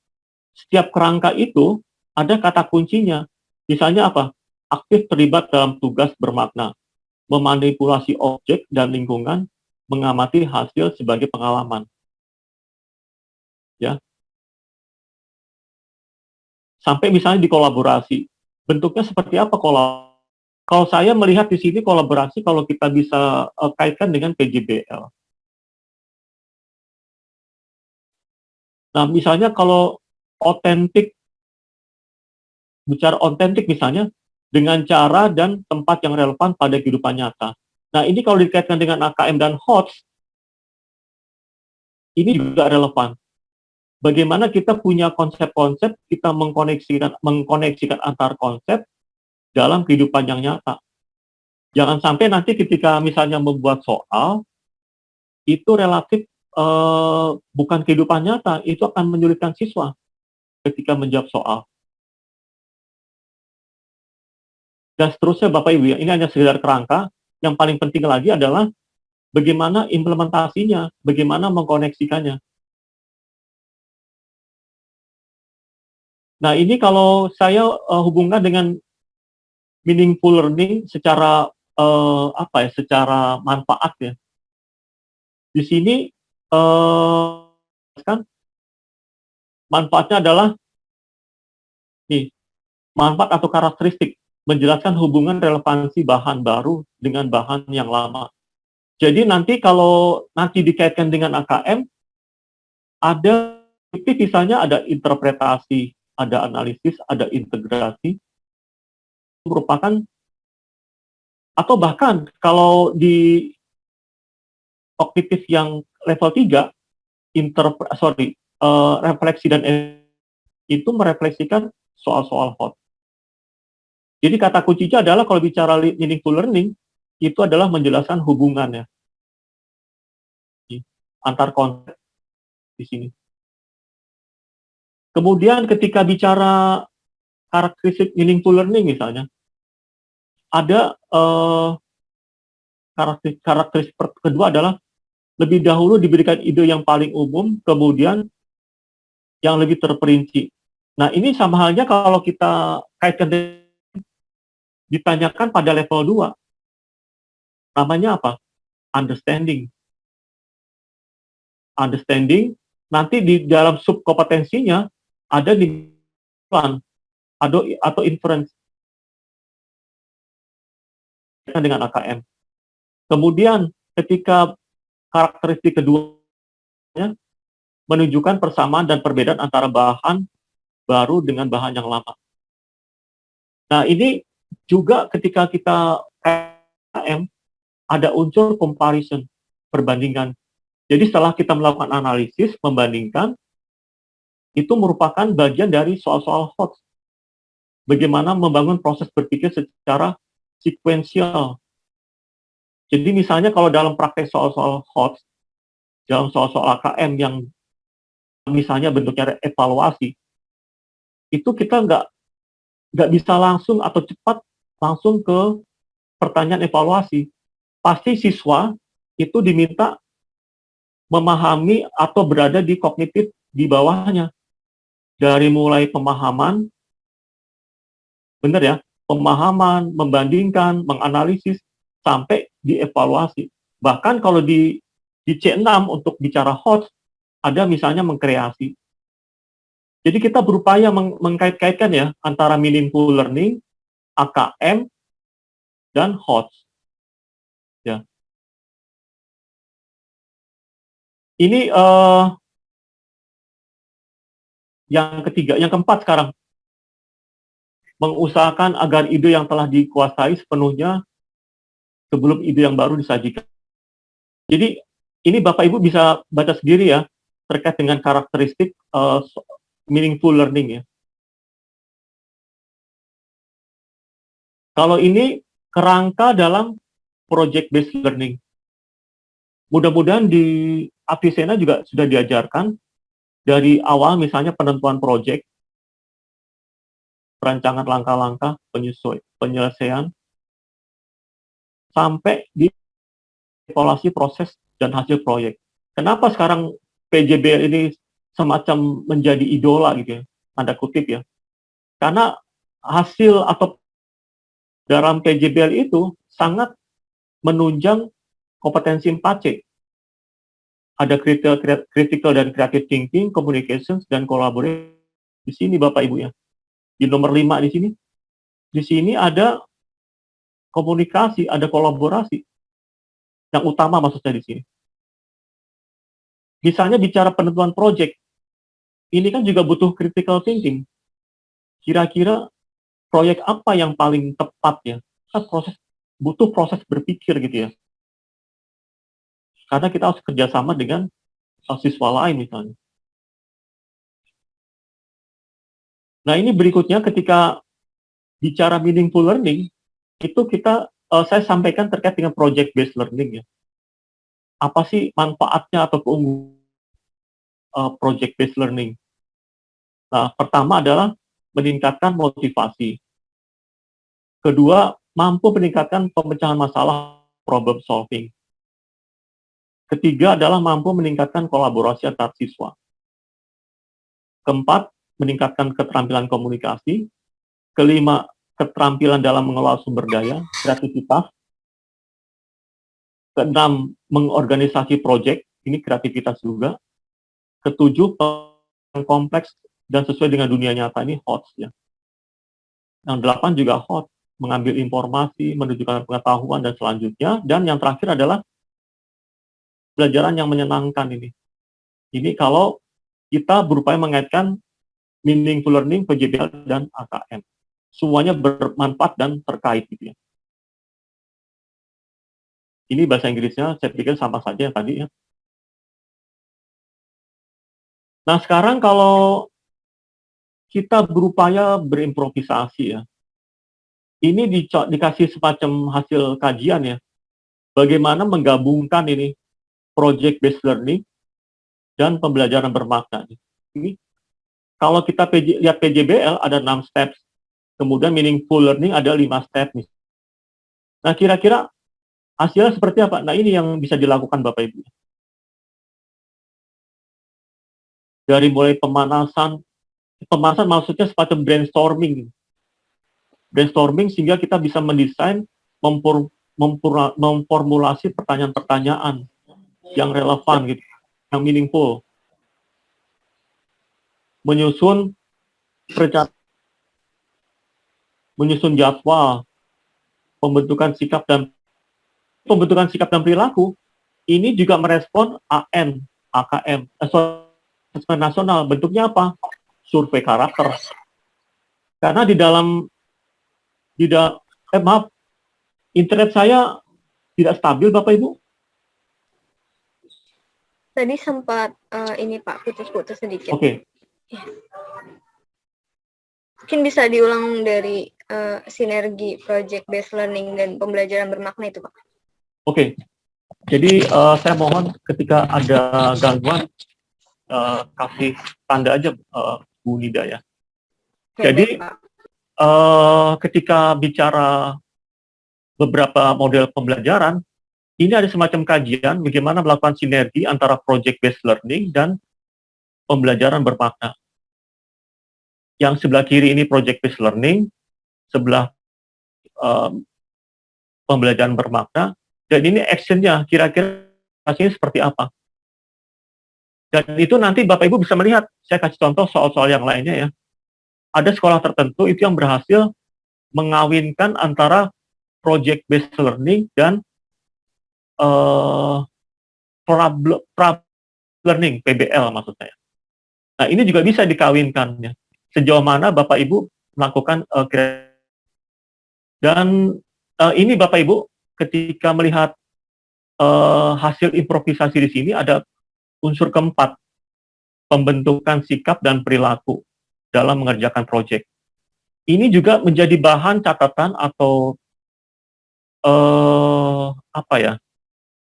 setiap kerangka itu ada kata kuncinya. Misalnya apa? Aktif terlibat dalam tugas bermakna, memanipulasi objek dan lingkungan, mengamati hasil sebagai pengalaman. Ya. Sampai misalnya di kolaborasi. Bentuknya seperti apa kolaborasi? Kalau saya melihat di sini kolaborasi kalau kita bisa kaitkan dengan PJBL. Nah, misalnya kalau bicara otentik misalnya, dengan cara dan tempat yang relevan pada kehidupan nyata. Nah, ini kalau dikaitkan dengan AKM dan HOTS, ini juga relevan. Bagaimana kita punya konsep-konsep, kita mengkoneksikan antar konsep dalam kehidupan yang nyata. Jangan sampai nanti ketika misalnya membuat soal, itu relatif bukan kehidupan nyata, itu akan menyulitkan siswa ketika menjawab soal. Dan seterusnya Bapak Ibu ya, ini hanya sekedar kerangka, yang paling penting lagi adalah bagaimana implementasinya, bagaimana mengkoneksikannya. Nah, ini kalau saya hubungkan dengan meaningful learning secara secara manfaat ya. Di sini kan manfaatnya adalah manfaat atau karakteristik menjelaskan hubungan relevansi bahan baru dengan bahan yang lama. Jadi nanti kalau dikaitkan dengan AKM, ada misalnya ada interpretasi ada analisis, ada integrasi, merupakan, atau bahkan kalau di kognitif yang level 3, refleksi dan itu merefleksikan soal-soal hot. Jadi kata kuncinya adalah kalau bicara meaningful learning, itu adalah menjelaskan hubungannya antar konsep di sini. Kemudian ketika bicara karakteristik meaningful learning misalnya, ada karakteristik kedua adalah lebih dahulu diberikan ide yang paling umum, kemudian yang lebih terperinci. Nah, ini sama halnya kalau kita kaitkan ditanyakan pada level 2. Namanya apa? Understanding. Understanding, nanti di dalam subkompetensinya ada di plan atau inference dengan AKM. Kemudian ketika karakteristik keduanya menunjukkan persamaan dan perbedaan antara bahan baru dengan bahan yang lama. Nah, ini juga ketika kita AKM ada unsur comparison, perbandingan. Jadi setelah kita melakukan analisis, membandingkan, itu merupakan bagian dari soal-soal HOTS. Bagaimana membangun proses berpikir secara sekuensial. Jadi misalnya kalau dalam praktek soal-soal HOTS, dalam soal-soal AKM yang misalnya bentuknya evaluasi, itu kita nggak bisa langsung atau cepat langsung ke pertanyaan evaluasi. Pasti siswa itu diminta memahami atau berada di kognitif di bawahnya. Dari mulai pemahaman, benar ya, pemahaman, membandingkan, menganalisis, sampai dievaluasi. Bahkan kalau di C6 untuk bicara HOTS, ada misalnya mengkreasi. Jadi kita berupaya mengkait-kaitkan ya antara meaningful learning, AKM, dan HOTS. Ya. Ini yang ketiga, yang keempat sekarang. Mengusahakan agar ide yang telah dikuasai sepenuhnya sebelum ide yang baru disajikan. Jadi ini Bapak Ibu bisa baca sendiri ya terkait dengan karakteristik meaningful learning ya. Kalau ini kerangka dalam project based learning. Mudah-mudahan di Avicenna juga sudah diajarkan dari awal misalnya penentuan project, perancangan langkah-langkah, penyelesaian, sampai di evaluasi proses dan hasil proyek. Kenapa sekarang PJBL ini semacam menjadi idola gitu ya, tanda kutip ya. Karena hasil atau dalam PJBL itu sangat menunjang kompetensi 4C. Ada critical dan creative thinking, communications, dan collaboration. Di sini Bapak Ibu ya. Di nomor 5 di sini. Di sini ada komunikasi, ada kolaborasi. Yang utama maksudnya di sini. Misalnya bicara penentuan project. Ini kan juga butuh critical thinking. Kira-kira proyek apa yang paling tepat ya? Kan butuh proses berpikir gitu ya. Karena kita harus kerjasama dengan siswa lain misalnya. Nah ini berikutnya ketika bicara meaningful learning, itu saya sampaikan terkait dengan project based learning ya. Apa sih manfaatnya atau keunggulan project based learning? Nah pertama adalah meningkatkan motivasi. Kedua, mampu meningkatkan pemecahan masalah, problem solving. Ketiga adalah mampu meningkatkan kolaborasi antar siswa. Keempat, meningkatkan keterampilan komunikasi. Kelima, keterampilan dalam mengelola sumber daya, kreativitas. Keenam, mengorganisasi proyek, ini kreativitas juga. Ketujuh, kompleks dan sesuai dengan dunia nyata, ini HOTS ya. Yang 8 juga HOTS, mengambil informasi, menunjukkan pengetahuan dan selanjutnya. Dan yang terakhir adalah pelajaran yang menyenangkan ini. Ini kalau kita berupaya mengaitkan meaningful learning, PJBL, dan AKM. Semuanya bermanfaat dan terkait gitu ya. Ini bahasa Inggrisnya saya pikir sama saja yang tadi ya. Nah sekarang kalau kita berupaya berimprovisasi ya, ini dikasih semacam hasil kajian ya, bagaimana menggabungkan ini project based learning dan pembelajaran bermakna. Ini kalau kita lihat PJBL ada 6 steps, kemudian meaningful learning ada 5 step nih. Nah kira-kira hasilnya seperti apa? Nah ini yang bisa dilakukan Bapak Ibu. Dari mulai pemanasan maksudnya semacam brainstorming sehingga kita bisa mendesain, memformulasi pertanyaan-pertanyaan yang relevan gitu, yang meaningful, menyusun jadwal, pembentukan sikap dan perilaku. Ini juga merespon AN, AKM, asesmen nasional. Bentuknya apa? Survei karakter. Karena internet saya tidak stabil Bapak Ibu. Tadi sempat ini Pak putus-putus sedikit. Oke. Mungkin bisa diulang dari sinergi project based learning dan pembelajaran bermakna itu Pak. Oke. Jadi saya mohon ketika ada gangguan kasih tanda aja Bu Nida ya. Jadi ketika bicara beberapa model pembelajaran, ini ada semacam kajian bagaimana melakukan sinergi antara project based learning dan pembelajaran bermakna. Yang sebelah kiri ini project based learning, sebelah pembelajaran bermakna, dan ini actionnya kira-kira hasilnya seperti apa. Dan itu nanti Bapak Ibu bisa melihat, saya kasih contoh soal-soal yang lainnya ya. Ada sekolah tertentu itu yang berhasil mengawinkan antara project based learning dan problem learning, PBL maksud saya. Nah ini juga bisa dikawinkan ya. Sejauh mana Bapak Ibu melakukan dan ini Bapak Ibu ketika melihat hasil improvisasi di sini ada unsur keempat, pembentukan sikap dan perilaku dalam mengerjakan proyek. Ini juga menjadi bahan catatan atau apa ya?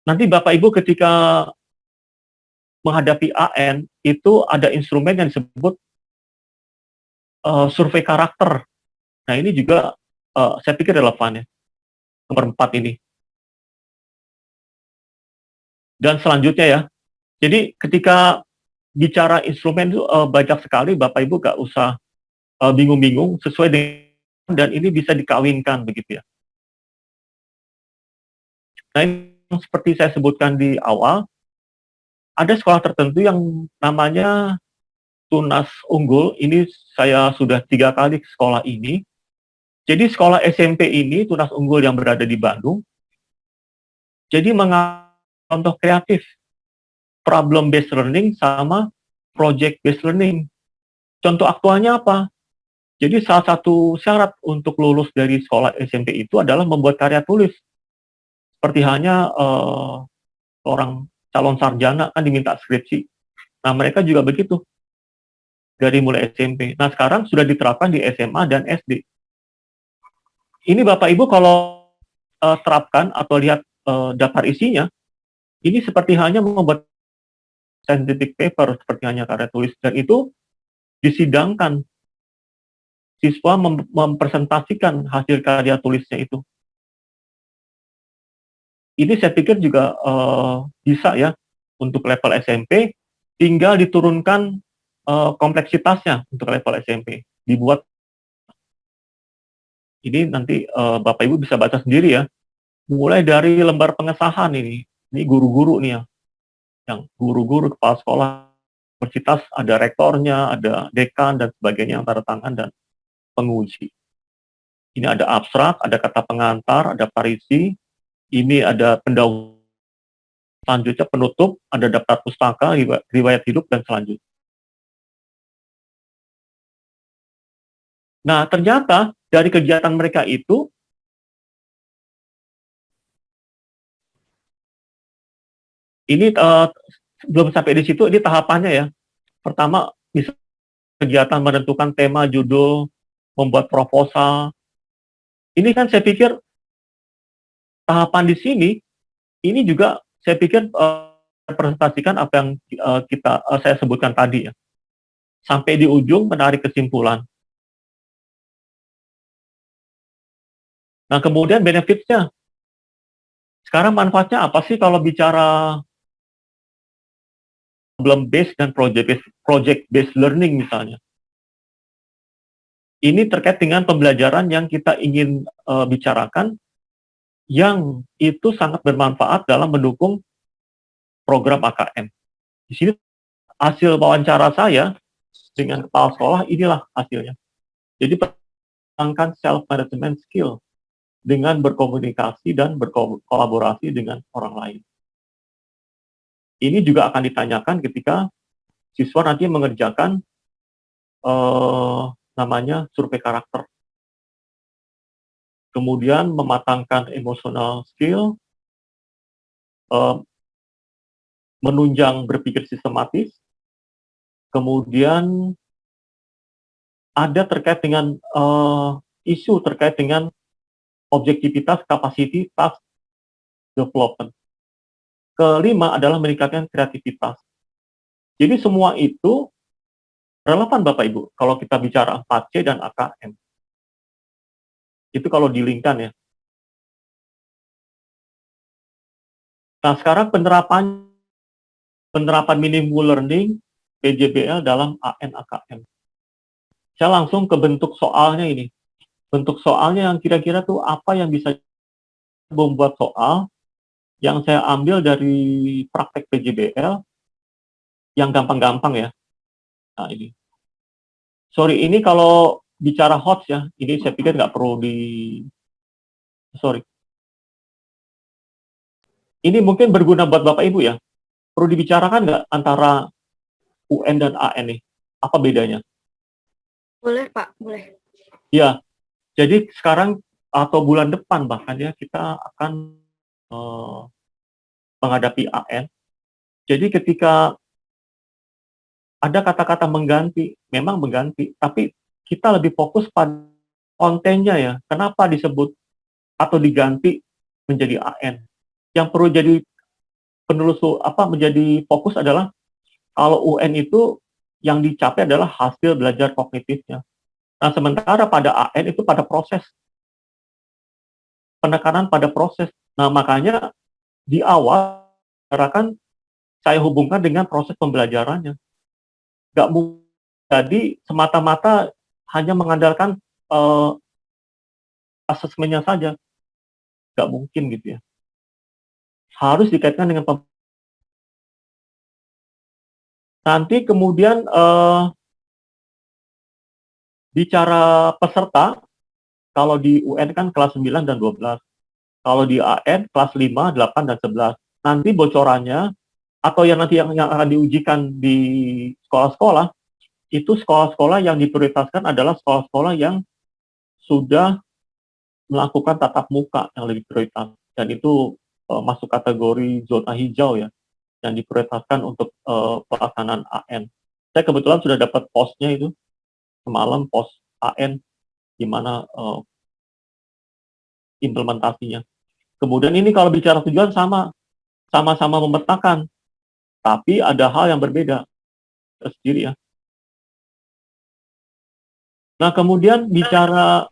Nanti Bapak Ibu ketika menghadapi AN itu ada instrumen yang disebut survei karakter. Nah ini juga saya pikir relevan ya. Nomor 4 ini. Dan selanjutnya ya, jadi ketika bicara instrumen itu banyak sekali, Bapak Ibu gak usah bingung-bingung, sesuai dengan dan ini bisa dikawinkan begitu ya. Nah ini seperti saya sebutkan di awal, ada sekolah tertentu yang namanya Tunas Unggul, ini saya sudah 3 kali ke sekolah ini. Jadi sekolah SMP ini, Tunas Unggul yang berada di Bandung, jadi contoh kreatif, problem based learning sama project based learning. Contoh aktualnya apa? Jadi salah satu syarat untuk lulus dari sekolah SMP itu adalah membuat karya tulis. Seperti hanya orang calon sarjana kan diminta skripsi. Nah mereka juga begitu dari mulai SMP. Nah sekarang sudah diterapkan di SMA dan SD. Ini Bapak Ibu kalau terapkan atau lihat daftar isinya, ini seperti hanya membuat scientific paper, seperti hanya karya tulis, dan itu disidangkan. Siswa mempresentasikan hasil karya tulisnya itu. Ini saya pikir juga bisa ya untuk level SMP, tinggal diturunkan kompleksitasnya untuk level SMP. Dibuat, ini nanti Bapak Ibu bisa baca sendiri ya. Mulai dari lembar pengesahan ini guru-guru nih yang guru-guru, kepala sekolah, universitas, ada rektornya, ada dekan, dan sebagainya yang tanda tangan dan penguji. Ini ada abstrak, ada kata pengantar, ada parisi, ini ada pendahuluan, selanjutnya penutup, ada daftar pustaka, riwayat hidup, dan selanjutnya. Nah, ternyata dari kegiatan mereka itu, ini belum sampai di situ, ini tahapannya ya. Pertama, bisa kegiatan menentukan tema, judul, membuat proposal. Ini kan saya pikir tahapan di sini, ini juga saya pikir representasikan apa yang saya sebutkan tadi ya. Sampai di ujung menarik kesimpulan. Nah, kemudian benefitnya. Sekarang manfaatnya apa sih kalau bicara problem based dan project based learning misalnya? Ini terkait dengan pembelajaran yang kita ingin bicarakan, yang itu sangat bermanfaat dalam mendukung program AKM. Di sini hasil wawancara saya dengan kepala sekolah, inilah hasilnya. Jadi perkembangkan self-management skill dengan berkomunikasi dan berkolaborasi dengan orang lain. Ini juga akan ditanyakan ketika siswa nanti mengerjakan namanya survei karakter. Kemudian mematangkan emotional skill, menunjang berpikir sistematis, kemudian ada terkait dengan isu terkait dengan objektivitas, capacity, task development. Kelima adalah meningkatkan kreativitas. Jadi semua itu relevan Bapak Ibu kalau kita bicara 4C dan AKM. Itu kalau dilingkan ya. Nah, sekarang penerapan meaningful learning PJBL dalam AN AKM. Saya langsung ke bentuk soalnya ini. Bentuk soalnya yang kira-kira tuh apa yang bisa membuat soal yang saya ambil dari praktek PJBL yang gampang-gampang ya. Nah, ini. Sorry, ini kalau bicara HOTS ya, ini saya pikir nggak perlu sorry. Ini mungkin berguna buat Bapak Ibu ya. Perlu dibicarakan nggak antara UN dan AN nih? Apa bedanya? Boleh, Pak, boleh. Ya, jadi sekarang atau bulan depan bahkan ya, kita akan menghadapi AN. Jadi ketika ada kata-kata mengganti, memang mengganti, tapi kita lebih fokus pada kontennya ya. Kenapa disebut atau diganti menjadi AN? Yang perlu jadi menjadi fokus adalah kalau UN itu yang dicapai adalah hasil belajar kognitifnya. Nah, sementara pada AN itu pada proses. Penekanan pada proses. Nah, makanya di awal saya hubungkan dengan proses pembelajarannya. Nggak mungkin jadi semata-mata hanya mengandalkan asesmennya saja. Nggak mungkin gitu ya. Harus dikaitkan dengan nanti kemudian bicara peserta, kalau di UN kan kelas 9 dan 12. Kalau di AN kelas 5, 8, dan 11. Nanti bocorannya atau yang nanti yang akan diujikan di sekolah-sekolah, itu sekolah-sekolah yang diprioritaskan adalah sekolah-sekolah yang sudah melakukan tatap muka yang lebih prioritas. Dan itu masuk kategori zona hijau ya, yang diprioritaskan untuk pelaksanaan AN. Saya kebetulan sudah dapat posnya itu, semalam pos AN, di mana implementasinya. Kemudian ini kalau bicara tujuan sama-sama memetakan, tapi ada hal yang berbeda sendiri ya. Nah, kemudian bicara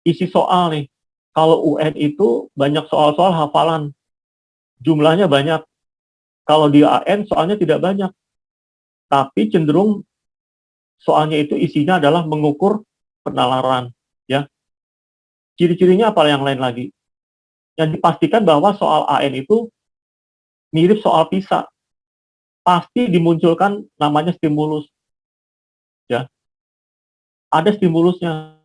isi soal nih. Kalau UN itu banyak soal-soal hafalan. Jumlahnya banyak. Kalau di AN soalnya tidak banyak. Tapi cenderung soalnya itu isinya adalah mengukur penalaran ya. Ciri-cirinya apa yang lain lagi? Yang dipastikan bahwa soal AN itu mirip soal PISA. Pasti dimunculkan namanya stimulus. Ya. Ada stimulusnya.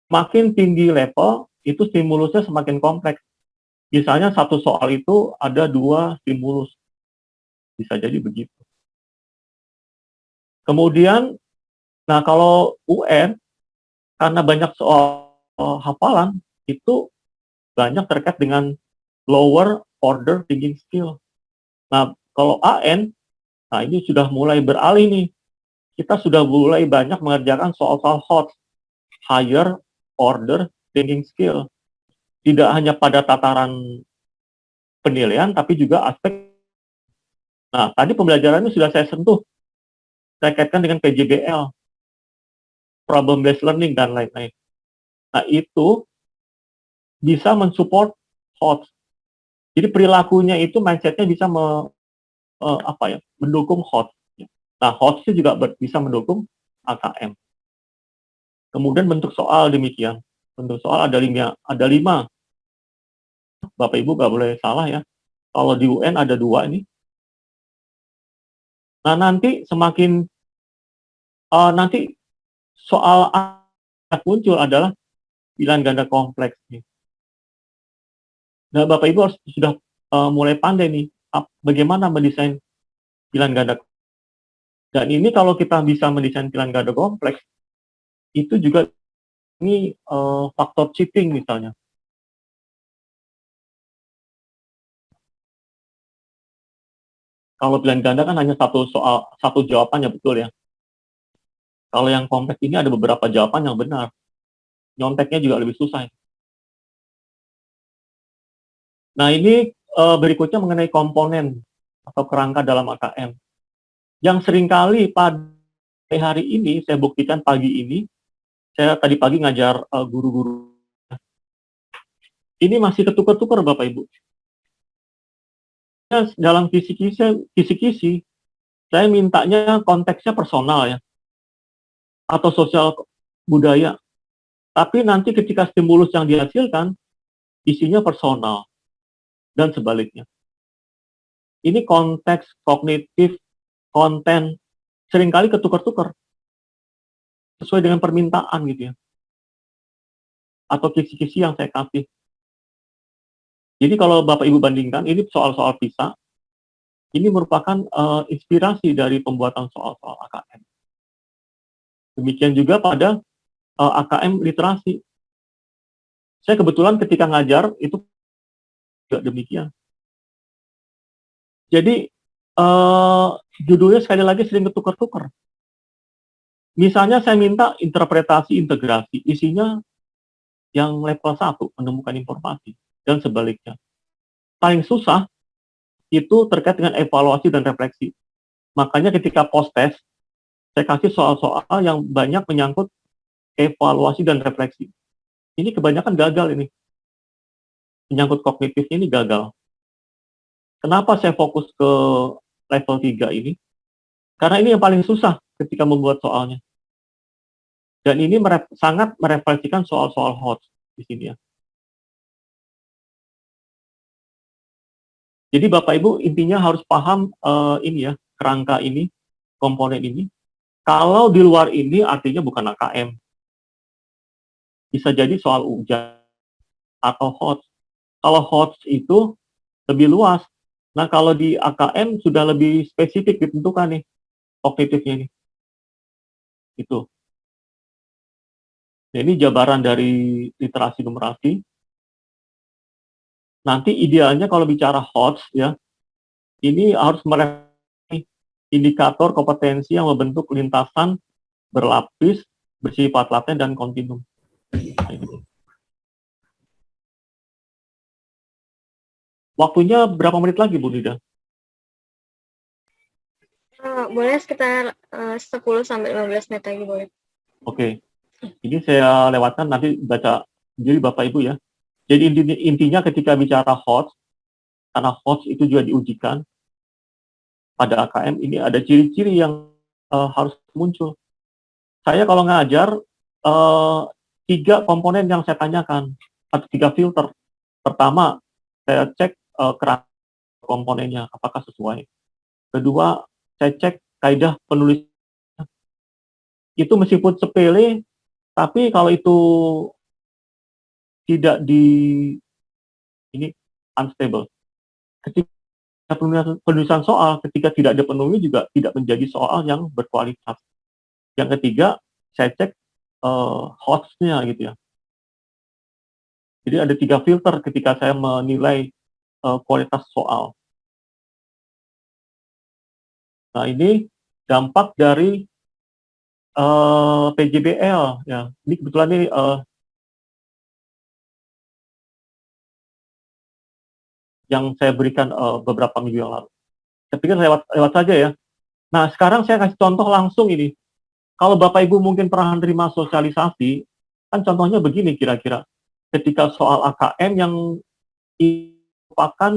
Makin tinggi level, itu stimulusnya semakin kompleks. Misalnya satu soal itu ada 2 stimulus. Bisa jadi begitu. Kemudian Nah, kalau UN, karena banyak soal hafalan, itu banyak terkait dengan lower order thinking skill. Nah, kalau AN, nah ini sudah mulai beralih nih. Kita sudah mulai banyak mengerjakan soal-soal hot, higher order thinking skill. Tidak hanya pada tataran penilaian, tapi juga aspek. Nah, tadi pembelajaran ini sudah saya sentuh. Saya kaitkan dengan PJBL, problem based learning, dan lain-lain. Nah, itu bisa mensupport HOTS. Jadi perilakunya itu mindsetnya bisa mendukung HOTS. Nah, HOTS itu juga bisa mendukung AKM. Kemudian bentuk soal demikian. Bentuk soal ada 5. Bapak Ibu nggak boleh salah ya. Kalau di UN ada 2 ini. Nah, nanti semakin nanti soal yang muncul adalah pilihan ganda kompleks nih. Nah, Bapak Ibu harus sudah mulai pandai nih bagaimana mendesain pilihan ganda. Dan ini kalau kita bisa mendesain pilihan ganda kompleks, itu juga ini faktor cheating misalnya. Kalau pilihan ganda kan hanya satu jawabannya, betul ya. Kalau yang kompleks ini ada beberapa jawaban yang benar. Nyonteknya juga lebih susah. Nah, ini berikutnya mengenai komponen atau kerangka dalam AKM. Yang seringkali pada hari ini, saya buktikan pagi ini, saya tadi pagi ngajar guru-guru. Ini masih ketukar-tukar Bapak Ibu. Dalam kisi-kisi, saya mintanya konteksnya personal ya, atau sosial budaya. Tapi nanti ketika stimulus yang dihasilkan, isinya personal, dan sebaliknya. Ini konteks, kognitif, konten, seringkali ketukar-tukar. Sesuai dengan permintaan gitu ya. Atau kisi-kisi yang saya kasih. Jadi kalau Bapak Ibu bandingkan, ini soal-soal PISA, ini merupakan inspirasi dari pembuatan soal-soal AKM. Demikian juga pada AKM literasi. Saya kebetulan ketika ngajar, itu juga demikian. Jadi, judulnya sekali lagi sering ketukar-tukar. Misalnya saya minta interpretasi integrasi, isinya yang level 1, menemukan informasi, dan sebaliknya. Paling susah, itu terkait dengan evaluasi dan refleksi. Makanya ketika post-test, saya kasih soal-soal yang banyak menyangkut evaluasi dan refleksi. Ini kebanyakan gagal ini. Menyangkut kognitifnya ini gagal. Kenapa saya fokus ke level 3 ini? Karena ini yang paling susah ketika membuat soalnya. Dan ini sangat merefleksikan soal-soal HOTS di sini ya. Jadi Bapak Ibu intinya harus paham ini ya, kerangka ini, komponen ini. Kalau di luar ini artinya bukan AKM. Bisa jadi soal ujian atau HOTS. Kalau HOTS itu lebih luas. Nah, kalau di AKM sudah lebih spesifik ditentukan nih, kognitifnya nih. Itu. Nah, ini jabaran dari literasi numerasi. Nanti idealnya kalau bicara HOTS ya, ini harus merefleksi indikator kompetensi yang membentuk lintasan berlapis, bersifat laten dan kontinum. Nah, ini. Waktunya berapa menit lagi, Bu Nida? Boleh sekitar 10-15 menit lagi, boleh. Oke. Ini saya lewatkan, nanti baca sendiri Bapak Ibu ya. Jadi intinya ketika bicara HOTS, karena HOTS itu juga diujikan pada AKM, ini ada ciri-ciri yang harus muncul. Saya kalau ngajar, 3 komponen yang saya tanyakan, atau 3 filter. Pertama, saya cek kerangka komponennya, apakah sesuai. Kedua, saya cek kaidah penulis. Itu meskipun sepele, tapi kalau itu tidak ini unstable. Ketika penulisan soal, ketika tidak dipenuhi juga tidak menjadi soal yang berkualitas. Yang ketiga, saya cek host-nya gitu ya. Jadi ada 3 filter ketika saya menilai kualitas soal. Nah, ini dampak dari PJBL ya. Ini kebetulan ini yang saya berikan beberapa minggu yang lalu. Saya pikir lewat saja ya. Nah, sekarang saya kasih contoh langsung ini. Kalau Bapak Ibu mungkin pernah menerima sosialisasi, kan contohnya begini kira-kira. Ketika soal AKM yang merupakan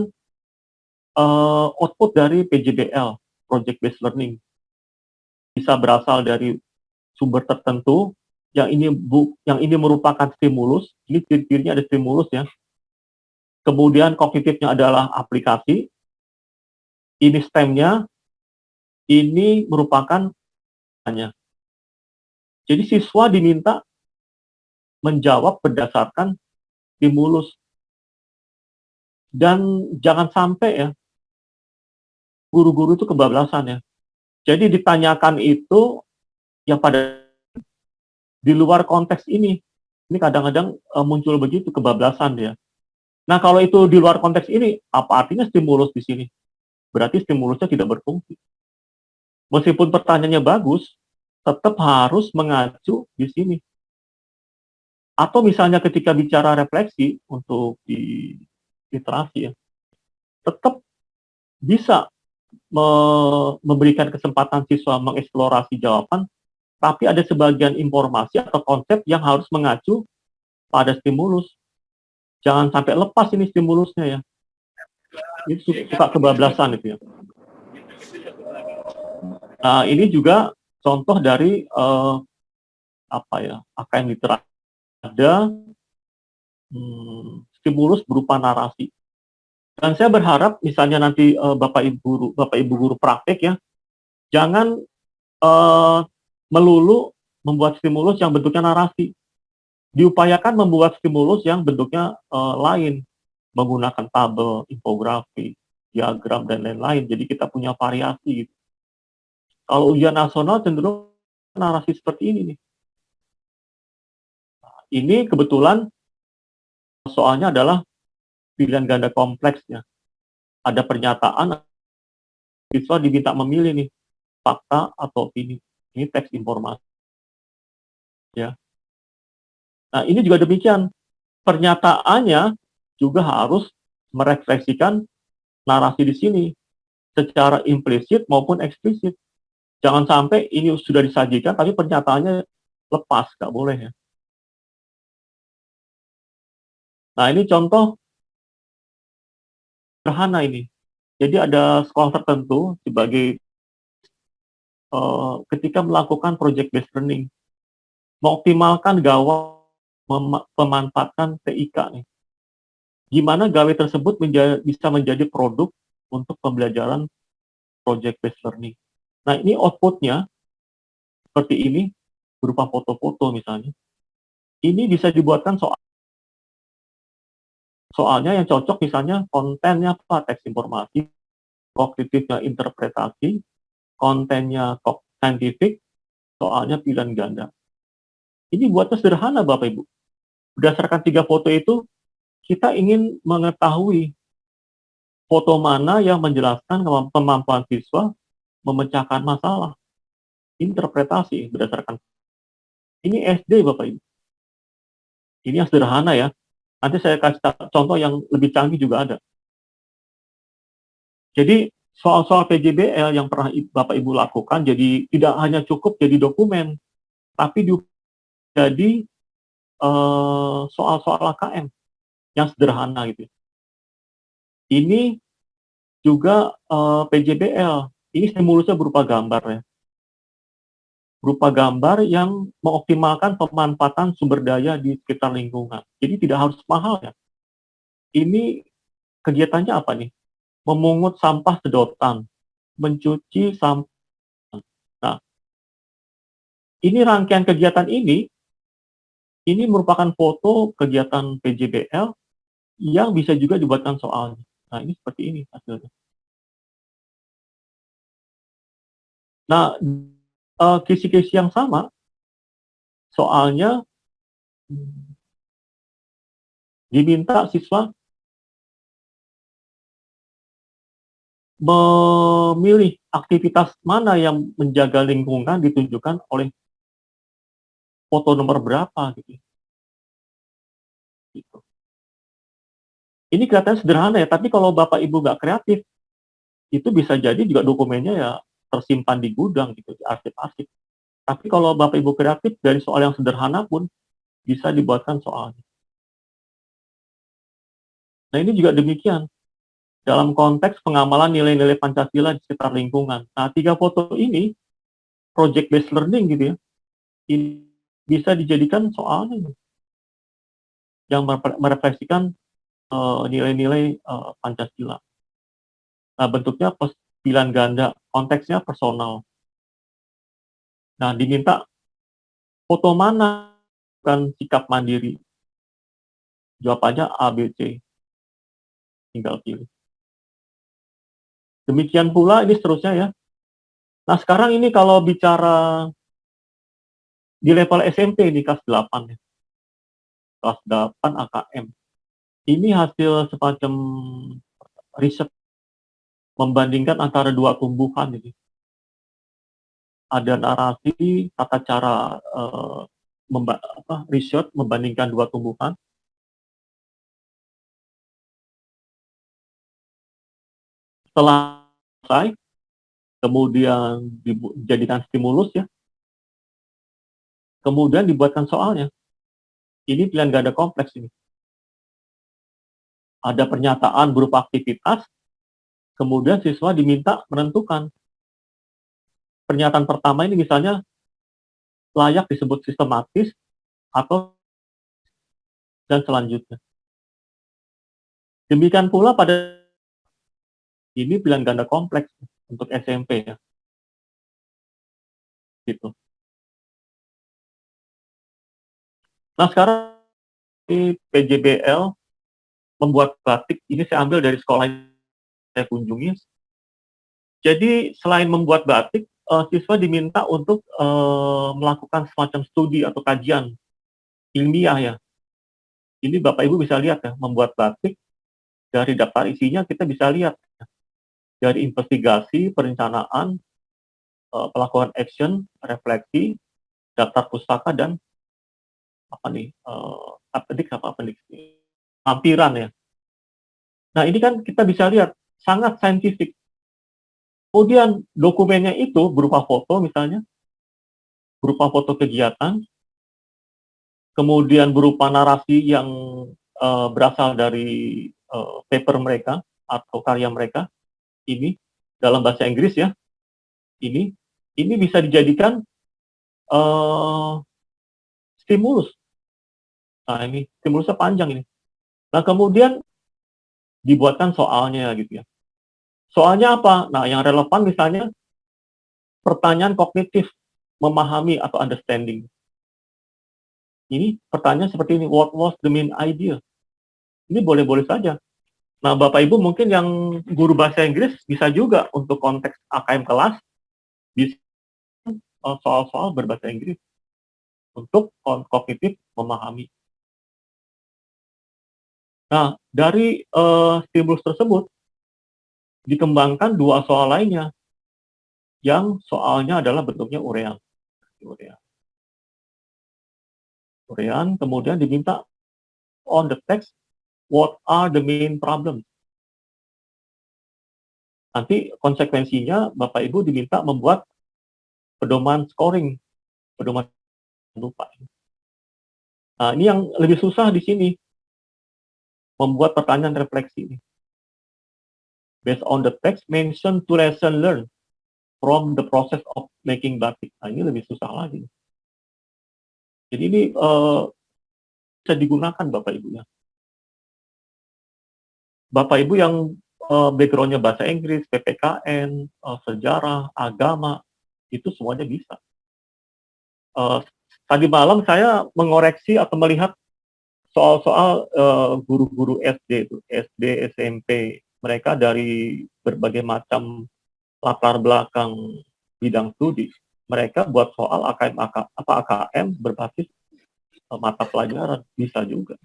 output dari PJBL, Project Based Learning. Bisa berasal dari sumber tertentu, yang ini merupakan stimulus, ini ciri-cirinya ada stimulus ya. Kemudian kognitifnya adalah aplikasi, ini STEM-nya, ini merupakan hanya. Jadi siswa diminta menjawab berdasarkan stimulus. Dan jangan sampai ya, guru-guru itu kebablasan ya. Jadi ditanyakan itu yang pada di luar konteks ini. Ini kadang-kadang muncul begitu kebablasan dia. Nah, kalau itu di luar konteks ini, apa artinya stimulus di sini? Berarti stimulusnya tidak berfungsi. Meskipun pertanyaannya bagus, tetap harus mengacu di sini. Atau misalnya ketika bicara refleksi untuk di literasi ya, tetap bisa memberikan kesempatan siswa mengeksplorasi jawaban, tapi ada sebagian informasi atau konsep yang harus mengacu pada stimulus. Jangan sampai lepas ini stimulusnya ya. Ini suka kebablasan itu ya. Nah, ini juga contoh dari AKM literasi. Ada stimulus berupa narasi. Dan saya berharap misalnya nanti Bapak Ibu guru praktek ya, jangan melulu membuat stimulus yang bentuknya narasi. Diupayakan membuat stimulus yang bentuknya lain, menggunakan tabel, infografi, diagram, dan lain-lain. Jadi kita punya variasi gitu. Kalau ujian nasional cenderung narasi seperti ini nih. Nah, ini kebetulan soalnya adalah pilihan ganda kompleksnya. Ada pernyataan, siswa diminta memilih nih, fakta atau opini. Ini teks informasi. Ya. Nah, ini juga demikian. Pernyataannya juga harus merefleksikan narasi di sini secara implisit maupun eksplisit. Jangan sampai ini sudah disajikan tapi pernyataannya lepas, nggak boleh ya. Nah, ini contoh sederhana ini. Jadi ada sekolah tertentu sebagai ketika melakukan project based learning, mengoptimalkan gawai memanfaatkan TIK nih. Gimana gawe tersebut bisa menjadi produk untuk pembelajaran project based learning. Nah, ini outputnya seperti ini, berupa foto-foto misalnya. Ini bisa dibuatkan soalnya yang cocok misalnya kontennya apa, teks informasi, kognitifnya interpretasi, kontennya scientific, soalnya pilihan ganda. Ini buatnya sederhana Bapak Ibu. Berdasarkan 3 foto itu, kita ingin mengetahui foto mana yang menjelaskan kemampuan siswa memecahkan masalah. Interpretasi berdasarkan. Ini SD Bapak Ibu. Ini yang sederhana ya. Nanti saya kasih contoh yang lebih canggih juga ada. Jadi soal-soal PJBL yang pernah Bapak Ibu lakukan, jadi tidak hanya cukup jadi dokumen, tapi jadi soal-soal AKM yang sederhana gitu. Ini juga PJBL. Ini stimulusnya berupa gambar ya. Berupa gambar yang mengoptimalkan pemanfaatan sumber daya di sekitar lingkungan. Jadi tidak harus mahal ya. Ini kegiatannya apa nih? Memungut sampah sedotan, mencuci sampah. Nah, ini rangkaian kegiatan ini merupakan foto kegiatan PJBL yang bisa juga dibuatkan soalnya. Nah, ini seperti ini hasilnya. Nah, kisi-kisi yang sama, soalnya diminta siswa memilih aktivitas mana yang menjaga lingkungan ditunjukkan oleh foto nomor berapa gitu. Gitu. Ini kelihatannya sederhana ya, tapi kalau Bapak Ibu nggak kreatif, itu bisa jadi juga dokumennya ya tersimpan di gudang gitu, di arsip-arsip. Tapi kalau Bapak Ibu kreatif, dari soal yang sederhana pun bisa dibuatkan soalnya. Nah ini juga demikian, dalam konteks pengamalan nilai-nilai Pancasila di sekitar lingkungan. Nah 3 foto ini, project based learning gitu ya, ini bisa dijadikan soalnya yang merefleksikan nilai-nilai Pancasila. Nah, bentuknya pilihan ganda, konteksnya personal. Nah, diminta foto mana kan sikap mandiri. Jawabannya A, B, C. Tinggal pilih. Demikian pula ini seterusnya ya. Nah, sekarang ini kalau bicara di level SMP di kelas 8 ya. Kelas 8 AKM. Ini hasil semacam riset membandingkan antara 2 tumbuhan ini. Ada narasi, tata cara riset membandingkan 2 tumbuhan. Setelah selesai, kemudian dijadikan stimulus ya, kemudian dibuatkan soalnya. Ini pilihan ganda kompleks ini. Ada pernyataan berupa aktivitas, kemudian siswa diminta menentukan. Pernyataan pertama ini misalnya layak disebut sistematis atau dan selanjutnya. Demikian pula pada ini pilihan ganda kompleks untuk SMP ya. Gitu. Nah sekarang di PJBL membuat batik, ini saya ambil dari sekolah yang saya kunjungi. Jadi selain membuat batik, siswa diminta untuk melakukan semacam studi atau kajian ilmiah ya. Ini Bapak Ibu bisa lihat ya, membuat batik dari daftar isinya kita bisa lihat ya. Dari investigasi, perencanaan, pelakuan action, refleksi, daftar pustaka dan appendix lampiran ya. Nah ini kan kita bisa lihat sangat saintifik. Kemudian dokumennya itu berupa foto misalnya, berupa foto kegiatan, kemudian berupa narasi yang berasal dari paper mereka atau karya mereka, ini dalam bahasa Inggris ya, ini bisa dijadikan stimulus. Nah ini stimulusnya panjang ini. Nah kemudian dibuatkan soalnya gitu ya. Soalnya apa? Nah yang relevan misalnya pertanyaan kognitif, memahami atau understanding. Ini pertanyaan seperti ini, what was the main idea? Ini boleh-boleh saja. Nah, Bapak Ibu mungkin yang guru bahasa Inggris bisa juga untuk konteks AKM kelas, bisa soal-soal berbahasa Inggris untuk kognitif memahami. Nah, dari stimulus tersebut, dikembangkan 2 soal lainnya, yang soalnya adalah bentuknya urean. Urean, kemudian diminta on the text, what are the main problems? Nanti konsekuensinya Bapak Ibu diminta membuat pedoman scoring, pedoman lupa. Nah, ini yang lebih susah di sini, membuat pertanyaan refleksi ini. Based on the text, mention to lesson learned from the process of making batik. Nah, ini lebih susah lagi. Jadi ini bisa digunakan Bapak Ibu ya. Bapak Ibu yang background-nya bahasa Inggris, PPKN, sejarah, agama, itu semuanya bisa. Tadi malam saya mengoreksi atau melihat soal-soal guru-guru SD, SMP, mereka dari berbagai macam latar belakang bidang studi, mereka buat soal AKM berbasis mata pelajaran, bisa juga.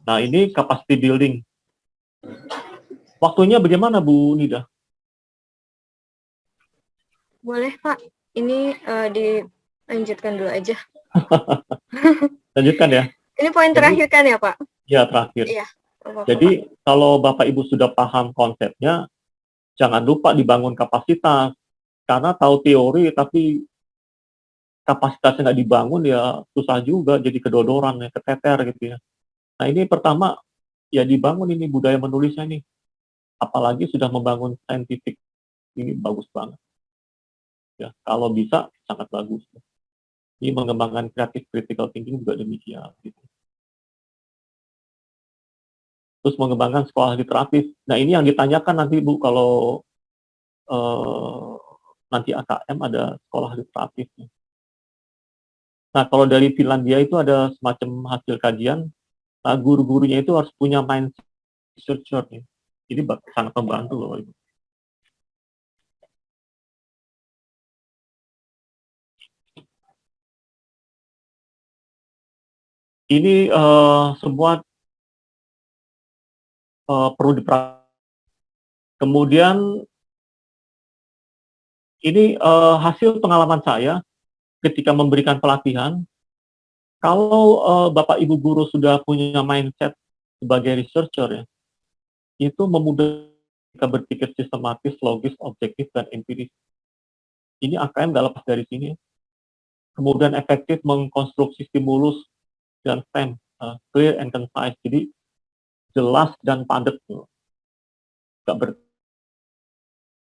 Nah, ini capacity building. Waktunya bagaimana, Bu Nida? Boleh, Pak. Ini dilanjutkan dulu aja. Lanjutkan ya. Ini poin terakhir kan ya, Pak? Ya, terakhir. Iya. Jadi, kalau Bapak Ibu sudah paham konsepnya, jangan lupa dibangun kapasitas. Karena tahu teori, tapi kapasitasnya nggak dibangun, ya susah juga, jadi kedodoran, ya, keteter gitu ya. Nah, ini pertama, ya dibangun ini budaya menulisnya nih. Apalagi sudah membangun scientific, ini bagus banget. Ya, kalau bisa, sangat bagus. Ini mengembangkan creative critical thinking juga demikian. Gitu. Terus mengembangkan sekolah literatif. Nah, ini yang ditanyakan nanti, Bu, kalau nanti AKM ada sekolah literatif. Nah, kalau dari Finlandia itu ada semacam hasil kajian, nah, guru-gurunya itu harus punya mindset researcher. Ya. Ini sangat membantu loh, Ibu. Ini semua perlu diperhatikan. Kemudian ini hasil pengalaman saya ketika memberikan pelatihan. Kalau Bapak Ibu guru sudah punya mindset sebagai researcher ya, itu memudahkan kita berpikir sistematis, logis, objektif, dan empiris. Ini AKM nggak lepas dari sini. Kemudian efektif mengkonstruksi stimulus dan STEM, clear and concise. Jadi jelas dan padat.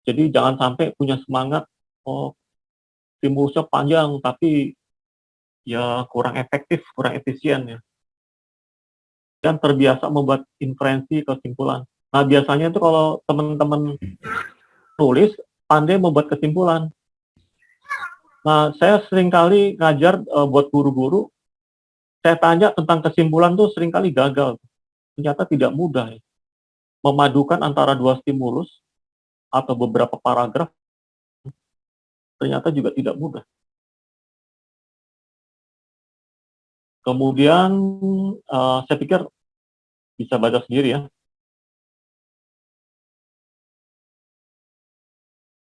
Jadi jangan sampai punya semangat, stimulusnya panjang, tapi ya kurang efektif, kurang efisien ya. Dan terbiasa membuat inferensi kesimpulan. Nah, biasanya itu kalau teman-teman tulis, pandai membuat kesimpulan. Nah, saya seringkali ngajar buat guru-guru, saya tanya tentang kesimpulan tuh seringkali gagal. Ternyata tidak mudah ya. Memadukan antara dua stimulus atau beberapa paragraf, ternyata juga tidak mudah. Kemudian saya pikir bisa baca sendiri ya.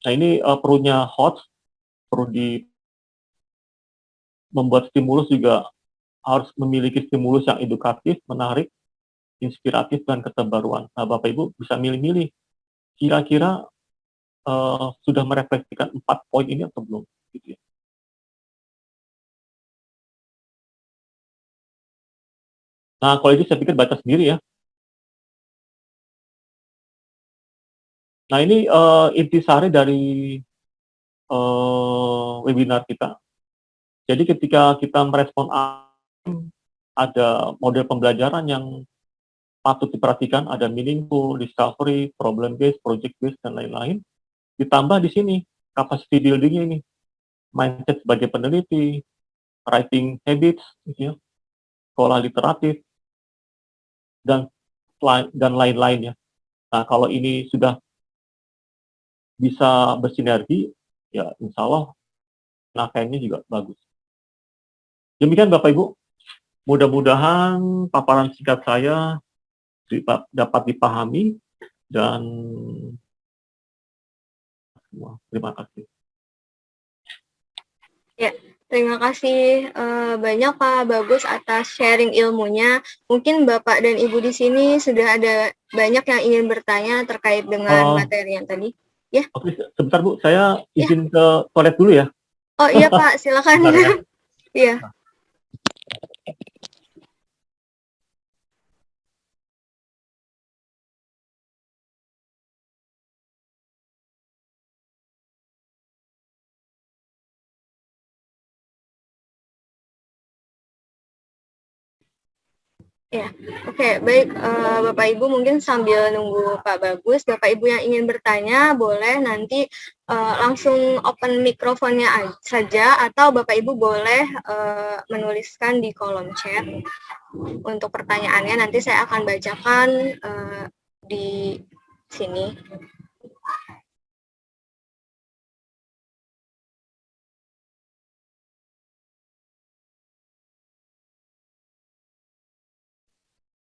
Nah, ini perlunya HOTS, perlu membuat stimulus juga harus memiliki stimulus yang edukatif, menarik, inspiratif, dan keterbaruan. Nah, Bapak Ibu bisa milih-milih. Kira-kira sudah merefleksikan 4 poin ini atau belum? Gitu ya. Nah, kalau itu saya pikir baca sendiri ya. Nah, ini intisari dari webinar kita. Jadi ketika kita merespon ada model pembelajaran yang patut diperhatikan, ada meaningful, discovery, problem based, project based, dan lain-lain. Ditambah di sini capacity building ini, mindset sebagai peneliti, writing habits, gitu ya, sekolah literatif, dan lain-lain ya. Nah, kalau ini sudah bisa bersinergi, ya insya Allah nakainya juga bagus. Demikian Bapak Ibu, mudah-mudahan paparan singkat saya dapat dipahami dan terima kasih. Ya, terima kasih banyak Pak Bagus atas sharing ilmunya. Mungkin Bapak dan Ibu di sini sudah ada banyak yang ingin bertanya terkait dengan materi yang tadi. Ya. Oke, sebentar Bu, saya izin ke toilet dulu ya. Oh iya Pak, silakan. Iya. Ya, oke, baik Bapak Ibu mungkin sambil nunggu Pak Bagus, Bapak Ibu yang ingin bertanya boleh nanti langsung open mikrofonnya saja atau Bapak Ibu boleh menuliskan di kolom chat untuk pertanyaannya, nanti saya akan bacakan di sini.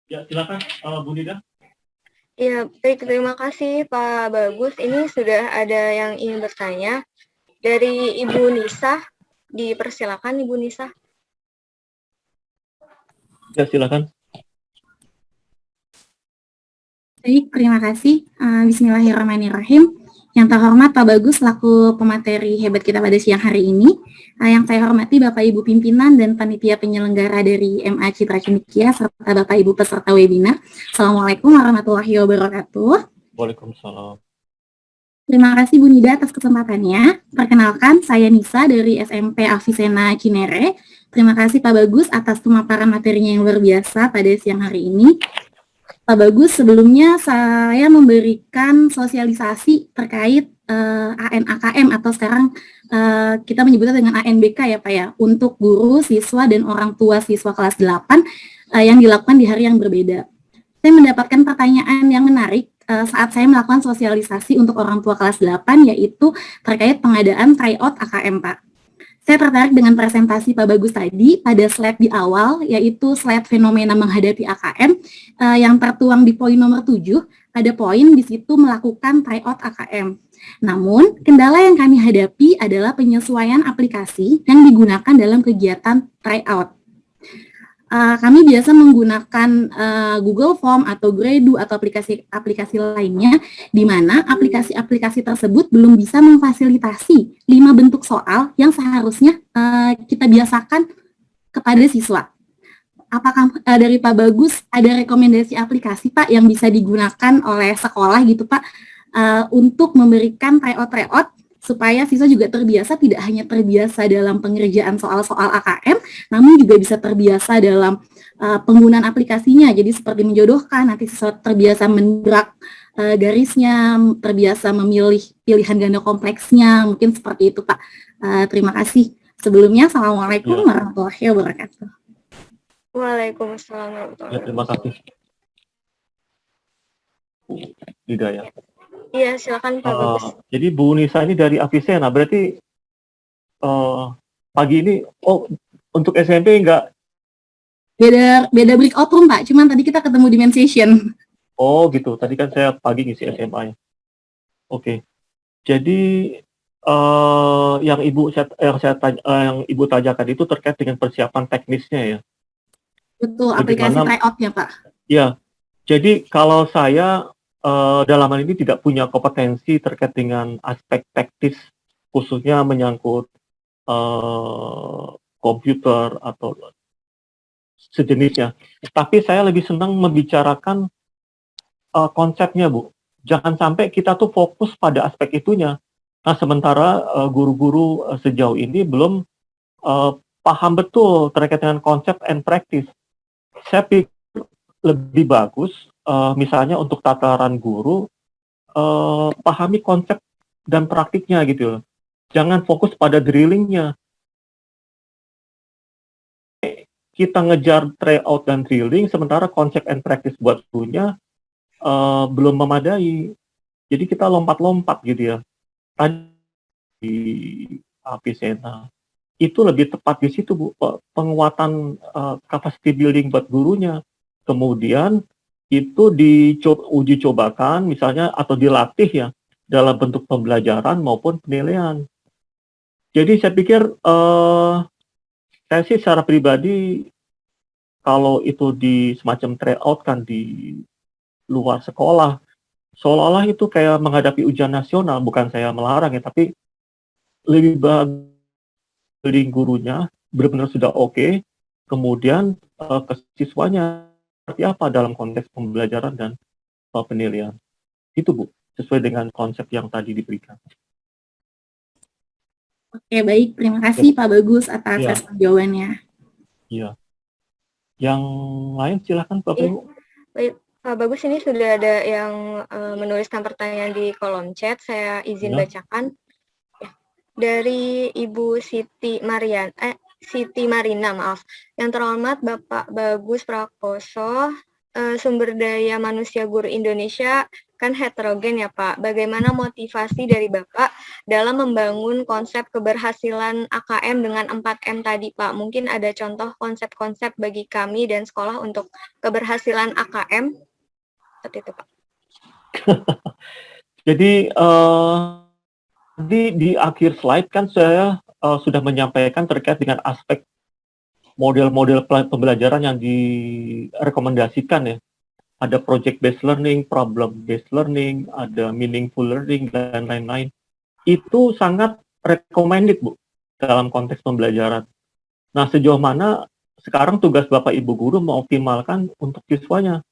Ya, silakan Bu Nida. Ya, baik, terima kasih Pak Bagus. Ini sudah ada yang ingin bertanya. Dari Ibu Nisa, dipersilakan Ibu Nisa. Ya, silakan. Baik, terima kasih. Bismillahirrahmanirrahim. Yang terhormat Pak Bagus selaku pemateri hebat kita pada siang hari ini. Yang saya hormati Bapak Ibu pimpinan dan panitia penyelenggara dari MA Citra Cendekia serta Bapak Ibu peserta webinar. Assalamualaikum warahmatullahi wabarakatuh. Waalaikumsalam. Terima kasih Bu Nida atas kesempatannya. Perkenalkan, saya Nisa dari SMP Avicenna Cinere. Terima kasih Pak Bagus atas pemaparan materinya yang luar biasa pada siang hari ini. Pak Bagus, sebelumnya saya memberikan sosialisasi terkait ANAKM atau sekarang kita menyebutnya dengan ANBK ya Pak ya, untuk guru, siswa, dan orang tua siswa kelas 8 yang dilakukan di hari yang berbeda. Saya mendapatkan pertanyaan yang menarik saat saya melakukan sosialisasi untuk orang tua kelas 8, yaitu terkait pengadaan tryout AKM Pak. Saya tertarik dengan presentasi Pak Bagus tadi pada slide di awal, yaitu slide fenomena menghadapi AKM, yang tertuang di poin nomor 7, ada poin di situ melakukan tryout AKM. Namun, kendala yang kami hadapi adalah penyesuaian aplikasi yang digunakan dalam kegiatan tryout. Kami biasa menggunakan Google Form atau Gradle atau aplikasi lainnya, di mana aplikasi-aplikasi tersebut belum bisa memfasilitasi 5 bentuk soal yang seharusnya kita biasakan kepada siswa. Apakah dari Pak Bagus ada rekomendasi aplikasi Pak yang bisa digunakan oleh sekolah gitu Pak untuk memberikan tryout supaya siswa juga terbiasa, tidak hanya terbiasa dalam pengerjaan soal-soal AKM, namun juga bisa terbiasa dalam penggunaan aplikasinya. Jadi seperti menjodohkan, nanti siswa terbiasa mengerak garisnya, terbiasa memilih pilihan ganda kompleksnya, mungkin seperti itu Pak. Terima kasih. Sebelumnya, Assalamualaikum warahmatullahi wabarakatuh. Waalaikumsalam warahmatullahi wabarakatuh. Terima kasih. Hidayah. Iya, silakan Pak Bagus. Jadi Bu Nisa ini dari Avicenna, berarti pagi ini, untuk SMP enggak? Beda breakout room Pak, cuman tadi kita ketemu di main session. Oh gitu, tadi kan saya pagi ngisi SMA-nya. Oke. Jadi yang Ibu tanyakan itu terkait dengan persiapan teknisnya ya. Betul, aplikasi tryout-nya Pak. Ya, jadi kalau saya dalam hal ini tidak punya kompetensi terkait dengan aspek teknis, khususnya menyangkut komputer atau sejenisnya. Tapi saya lebih senang membicarakan konsepnya, Bu. Jangan sampai kita tuh fokus pada aspek itunya. Nah, sementara guru-guru sejauh ini belum paham betul terkait dengan konsep and practice. Saya pikir lebih bagus, misalnya untuk tataran guru, pahami konsep dan praktiknya gitu. Jangan fokus pada drillingnya. Kita ngejar tryout dan drilling, sementara konsep and practice buat gurunya belum memadai. Jadi kita lompat-lompat gitu ya. Tadi di Avicenna itu lebih tepat di situ Bu, penguatan capacity building buat gurunya. Kemudian itu diuji cobakan misalnya atau dilatih ya dalam bentuk pembelajaran maupun penilaian. Jadi saya pikir saya sih secara pribadi kalau itu di semacam tryout kan di luar sekolah, seolah-olah itu kayak menghadapi ujian nasional. Bukan saya melarang ya, tapi lebih bagus building gurunya benar-benar sudah oke, kemudian ke siswanya seperti apa dalam konteks pembelajaran dan penilaian. Itu Bu, sesuai dengan konsep yang tadi diberikan. Oke, baik. Terima kasih Pak Bagus atas jawabannya. Iya. Yang lain silakan Pak Ibu. Baik, Pak Bagus, ini sudah ada yang menuliskan pertanyaan di kolom chat. Saya izin bacakan. Dari Ibu Siti Marina, maaf. Yang terhormat Bapak Bagus Prakoso, Sumber Daya Manusia Guru Indonesia, kan heterogen ya Pak. Bagaimana motivasi dari Bapak dalam membangun konsep keberhasilan AKM dengan 4M tadi Pak? Mungkin ada contoh konsep-konsep bagi kami dan sekolah untuk keberhasilan AKM? Seperti itu Pak. Jadi di akhir slide kan saya sudah menyampaikan terkait dengan aspek model-model pembelajaran yang direkomendasikan ya. Ada project based learning, problem based learning, ada meaningful learning dan lain-lain. Itu sangat recommended Bu dalam konteks pembelajaran. Nah, sejauh mana sekarang tugas Bapak Ibu guru mengoptimalkan untuk siswanya.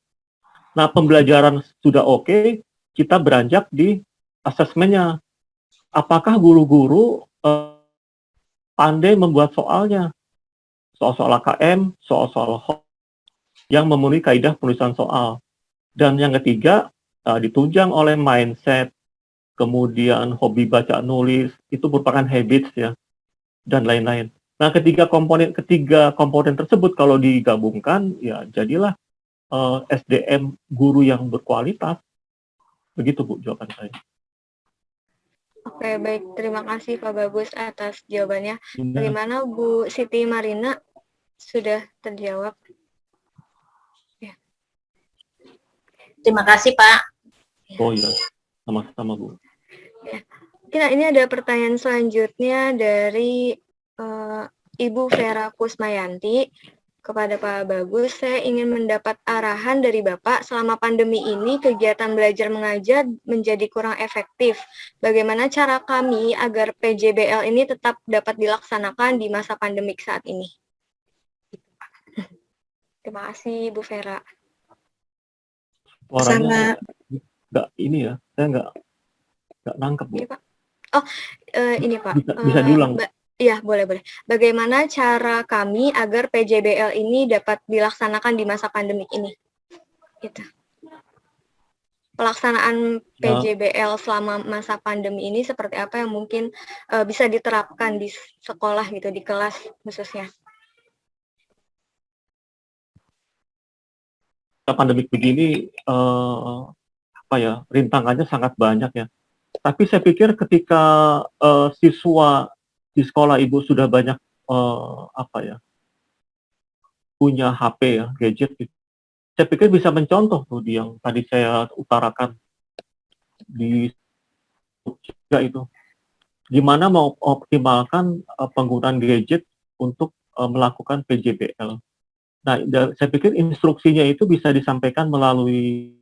Nah, pembelajaran sudah oke, kita beranjak di asesmennya. Apakah guru-guru pandai membuat soalnya? Soal-soal AKM, soal-soal yang memenuhi kaidah penulisan soal. Dan yang ketiga, ditunjang oleh mindset, kemudian hobi baca nulis, itu merupakan habits ya, dan lain-lain. Nah, ketiga komponen tersebut kalau digabungkan, ya jadilah SDM guru yang berkualitas. Begitu Bu jawaban saya. Oke, baik. Terima kasih Pak Bagus atas jawabannya. Bagaimana Bu Siti Marina? Sudah terjawab? Ya. Terima kasih, Pak. Oh iya, sama-sama Bu. Ya. Nah, ini ada pertanyaan selanjutnya dari Ibu Vera Kusmayanti. Kepada Pak Bagus, saya ingin mendapat arahan dari Bapak selama pandemi ini kegiatan belajar mengajar menjadi kurang efektif. Bagaimana cara kami agar PJBL ini tetap dapat dilaksanakan di masa pandemik saat ini? Terima kasih, Bu Vera. Suaranya nggak ini ya, saya nggak nangkep Bu. Ini Pak. Oh, ini Pak. Bisa diulang. Iya, boleh. Bagaimana cara kami agar PJBL ini dapat dilaksanakan di masa pandemik ini? Gitu. Pelaksanaan PJBL selama masa pandemi ini seperti apa yang mungkin bisa diterapkan di sekolah gitu, di kelas khususnya? Pandemik begini, rintangannya sangat banyak ya. Tapi saya pikir ketika siswa di sekolah Ibu sudah banyak punya HP ya, gadget gitu. Saya pikir bisa mencontoh tuh yang tadi saya utarakan di juga itu. Gimana mau optimalkan penggunaan gadget untuk melakukan PJBL. Nah, saya pikir instruksinya itu bisa disampaikan melalui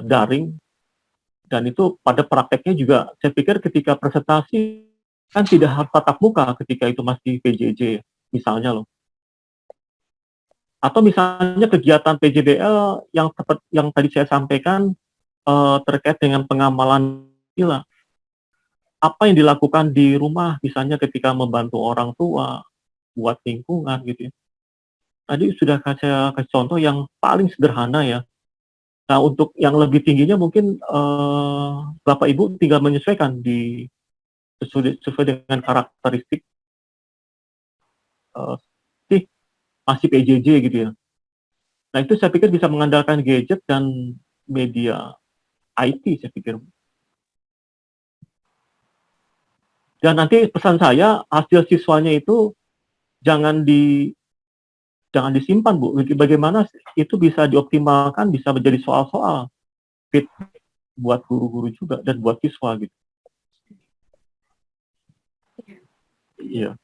daring, dan itu pada prakteknya juga saya pikir ketika presentasi kan tidak harus tatap muka ketika itu masih PJJ misalnya loh. Atau misalnya kegiatan PJBL yang tadi saya sampaikan terkait dengan pengamalan nilai. Apa yang dilakukan di rumah misalnya ketika membantu orang tua, buat lingkungan gitu ya. Tadi sudah saya kasih contoh yang paling sederhana ya. Nah, untuk yang lebih tingginya mungkin Bapak Ibu tinggal menyesuaikan sesuai dengan karakteristik masih PJJ gitu ya. Nah, itu saya pikir bisa mengandalkan gadget dan media IT saya pikir. Dan nanti pesan saya, hasil siswanya itu jangan disimpan Bu. Bagaimana itu bisa dioptimalkan, bisa menjadi soal-soal fit buat guru-guru juga dan buat siswa gitu. Iya.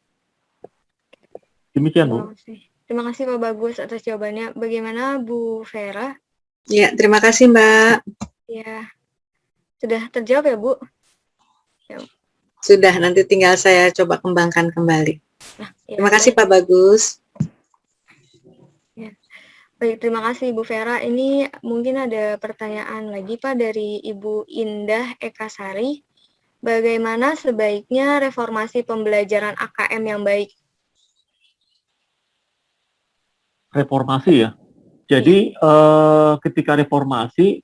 Demikian Bu. Terima kasih Pak Bagus atas jawabannya. Bagaimana Bu Vera? Ya, terima kasih Mbak. Ya, sudah terjawab ya Bu? Ya. Sudah, nanti tinggal saya coba kembangkan kembali. Nah, ya, terima kasih Pak Bagus. Ya. Baik, terima kasih Ibu Vera. Ini mungkin ada pertanyaan lagi Pak dari Ibu Indah Ekasari. Bagaimana sebaiknya reformasi pembelajaran AKM yang baik? Reformasi ya. Jadi ketika reformasi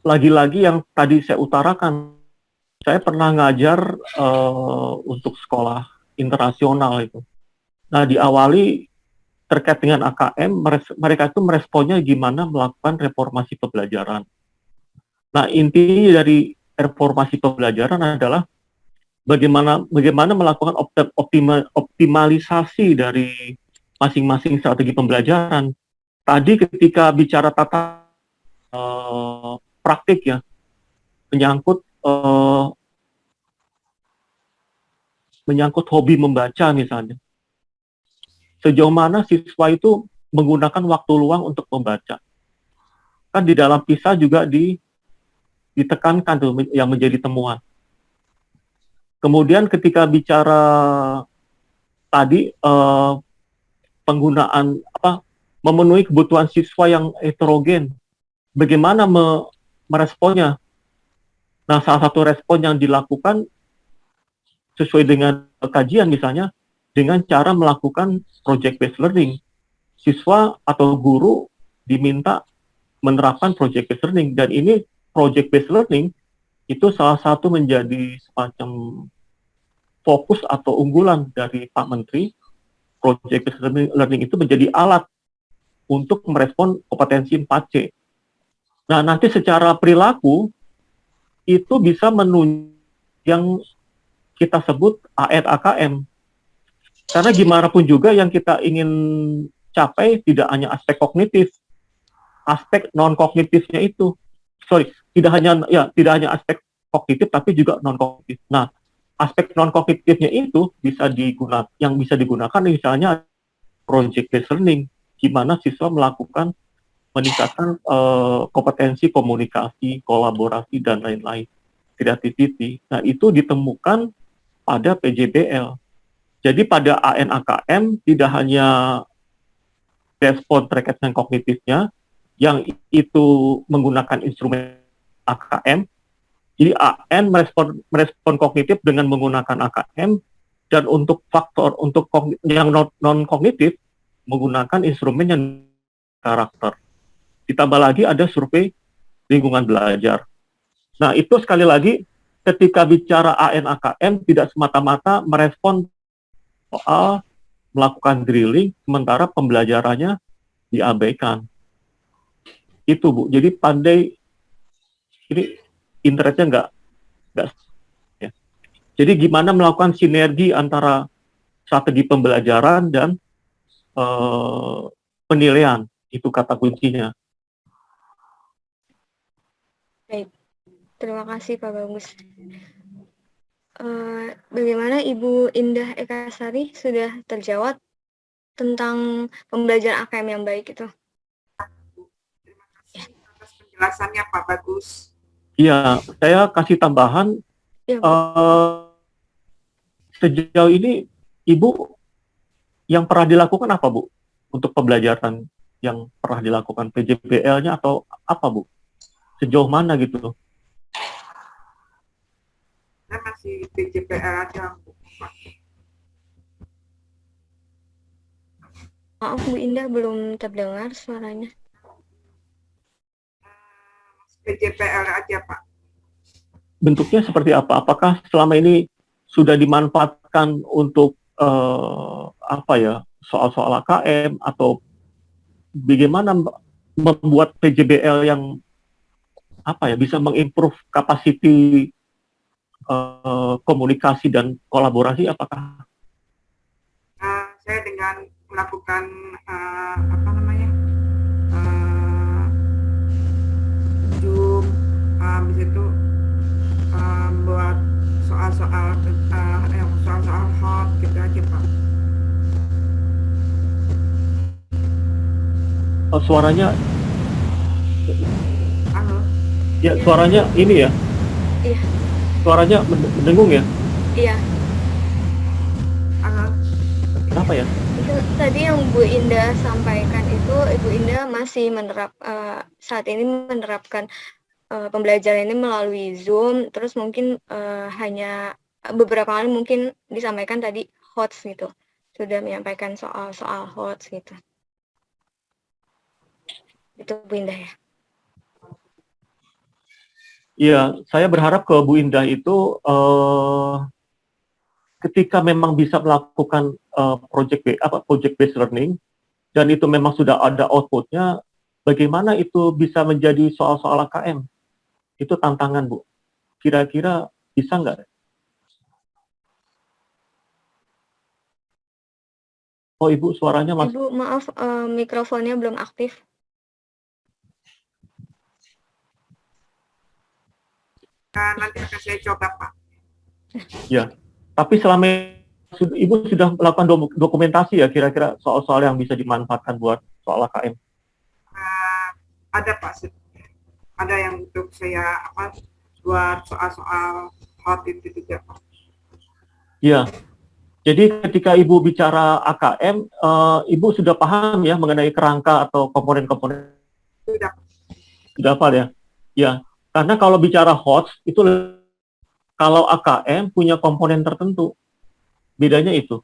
lagi-lagi yang tadi saya utarakan, saya pernah ngajar untuk sekolah internasional itu. Nah, diawali terkait dengan AKM, mereka itu meresponnya gimana melakukan reformasi pembelajaran. Nah, inti dari reformasi pembelajaran adalah bagaimana melakukan optimalisasi dari masing-masing strategi pembelajaran. Tadi ketika bicara tata praktik ya, menyangkut hobi membaca misalnya. Sejauh mana siswa itu menggunakan waktu luang untuk membaca. Kan di dalam PISA juga ditekankan tuh yang menjadi temuan. Kemudian ketika bicara tadi penggunaan memenuhi kebutuhan siswa yang heterogen, bagaimana meresponnya? Nah, salah satu respon yang dilakukan sesuai dengan kajian misalnya dengan cara melakukan project based learning. Siswa atau guru diminta menerapkan project based learning, dan ini project based learning itu salah satu menjadi semacam fokus atau unggulan dari Pak Menteri. Project based learning itu menjadi alat untuk merespon kompetensi 4C. Nah, nanti secara perilaku itu bisa menunjang yang kita sebut AN-AKM. Karena gimana pun juga yang kita ingin capai tidak hanya aspek kognitif, aspek non-kognitifnya itu. Tidak hanya aspek kognitif tapi juga non-kognitif. Nah, aspek non-kognitifnya itu bisa digunakan misalnya project based learning, gimana siswa melakukan meningkatkan kompetensi komunikasi, kolaborasi dan lain-lain, creativity. Nah, itu ditemukan pada PJBL. Jadi pada AN-AKM tidak hanya respon terkait dengan kognitifnya, yang itu menggunakan instrumen AKM. Jadi AN merespon kognitif dengan menggunakan AKM, dan untuk faktor yang non kognitif menggunakan instrumen yang karakter. Ditambah lagi ada survei lingkungan belajar. Nah, itu sekali lagi ketika bicara AN-AKM tidak semata-mata merespon soal melakukan drilling sementara pembelajarannya diabaikan. Itu Bu, jadi pandai ini internetnya enggak ya. Jadi gimana melakukan sinergi antara strategi pembelajaran dan penilaian, itu kata kuncinya. Baik, terima kasih Pak Bagus. Bagaimana Ibu Indah Ekasari, sudah terjawab tentang pembelajaran AKM yang baik itu? Terima kasih atas penjelasannya Pak Bagus. Iya, saya kasih tambahan. Ya, sejauh ini Ibu yang pernah dilakukan apa Bu? Untuk pembelajaran yang pernah dilakukan PJBL-nya atau apa Bu? Sejauh mana gitu? Saya masih PJBL aja. maaf Bu Indah, belum terdengar suaranya. PJBL aja Pak. Bentuknya seperti apa? Apakah selama ini sudah dimanfaatkan untuk soal-soal AKM, atau bagaimana membuat PJBL yang bisa mengimprove kapasiti komunikasi dan kolaborasi? Apakah saya dengan melakukan Zoom, habis itu buat soal-soal hot gitu aja Pak. Suaranya? Halo. Ya, suaranya ini ya? Iya. Suaranya mendengung ya? Iya. Halo. Kenapa ya? Itu tadi yang Bu Indah sampaikan itu, Ibu Indah masih saat ini menerapkan pembelajaran ini melalui Zoom, terus mungkin hanya beberapa kali mungkin disampaikan tadi HOTS gitu, sudah menyampaikan soal HOTS gitu. Itu Bu Indah ya? Iya, saya berharap ke Bu Indah itu ketika memang bisa melakukan project based learning, dan itu memang sudah ada outputnya, bagaimana itu bisa menjadi soal-soal AKM? Itu tantangan, Bu. Kira-kira bisa nggak? Oh, Ibu, suaranya masih... Ibu, maaf, mikrofonnya belum aktif. Nanti akan saya coba, Pak. Ya, tapi selama Ibu sudah melakukan dokumentasi ya, kira-kira soal-soal yang bisa dimanfaatkan buat soal AKM? Ada, Pak. Ada yang untuk saya buat soal-soal hot itu juga, Pak. Ya, jadi ketika Ibu bicara AKM, Ibu sudah paham ya mengenai kerangka atau komponen-komponen? Sudah apa ya? Ya, karena kalau bicara HOTS, itu kalau AKM punya komponen tertentu. Bedanya itu.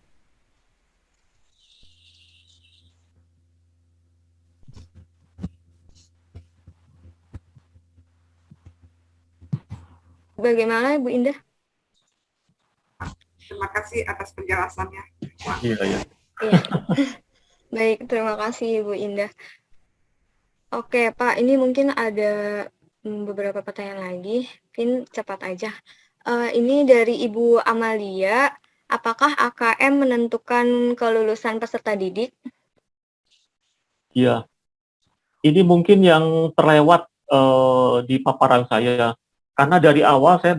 Bagaimana, Bu Indah? Terima kasih atas penjelasannya, Pak. Iya, ya. Iya. Baik, terima kasih Bu Indah. Oke, Pak, ini mungkin ada beberapa pertanyaan lagi, mungkin cepat aja. Ini dari Ibu Amalia, apakah AKM menentukan kelulusan peserta didik? Iya. Ini mungkin yang terlewat di paparan saya, karena dari awal saya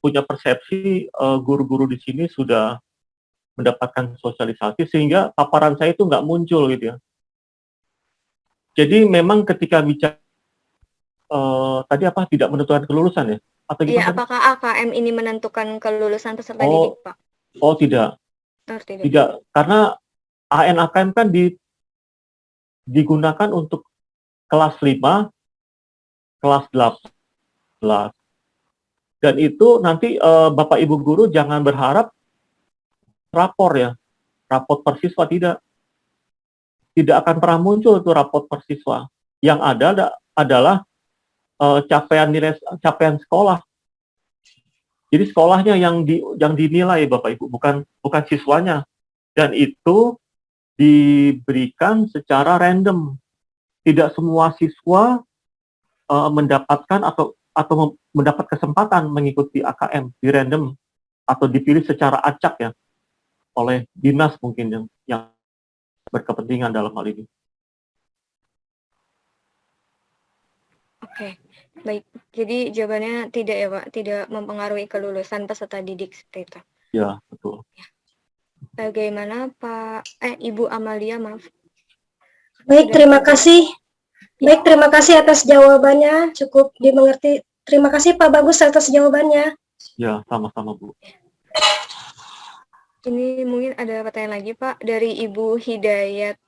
punya persepsi guru-guru di sini sudah mendapatkan sosialisasi sehingga paparan saya itu nggak muncul gitu ya. Jadi memang ketika bicara tadi apa tidak menentukan kelulusan ya? Atau Iya, gimana? apakah AKM ini menentukan kelulusan peserta Oh, didik, Pak? Oh tidak, Tidak. tidak, karena AN-AKM kan digunakan untuk kelas 5, kelas 18. Dan itu nanti Bapak Ibu guru jangan berharap rapor ya, rapot per siswa tidak akan pernah muncul itu rapot per siswa. Yang ada adalah capaian sekolah. Jadi sekolahnya yang dinilai Bapak Ibu, bukan siswanya. Dan itu diberikan secara random. Tidak semua siswa mendapatkan atau mendapat kesempatan mengikuti AKM di random atau dipilih secara acak ya oleh dinas mungkin yang berkepentingan dalam hal ini. Oke, baik. Jadi jawabannya tidak ya, Pak, tidak mempengaruhi kelulusan peserta didik seperti itu. Ya, betul. Bagaimana Ibu Amalia, maaf. Baik, terima kasih. Baik, terima kasih atas jawabannya, cukup dimengerti. Terima kasih Pak Bagus atas jawabannya. Ya, sama-sama Bu. Ini mungkin ada pertanyaan lagi Pak dari Ibu Hidayat,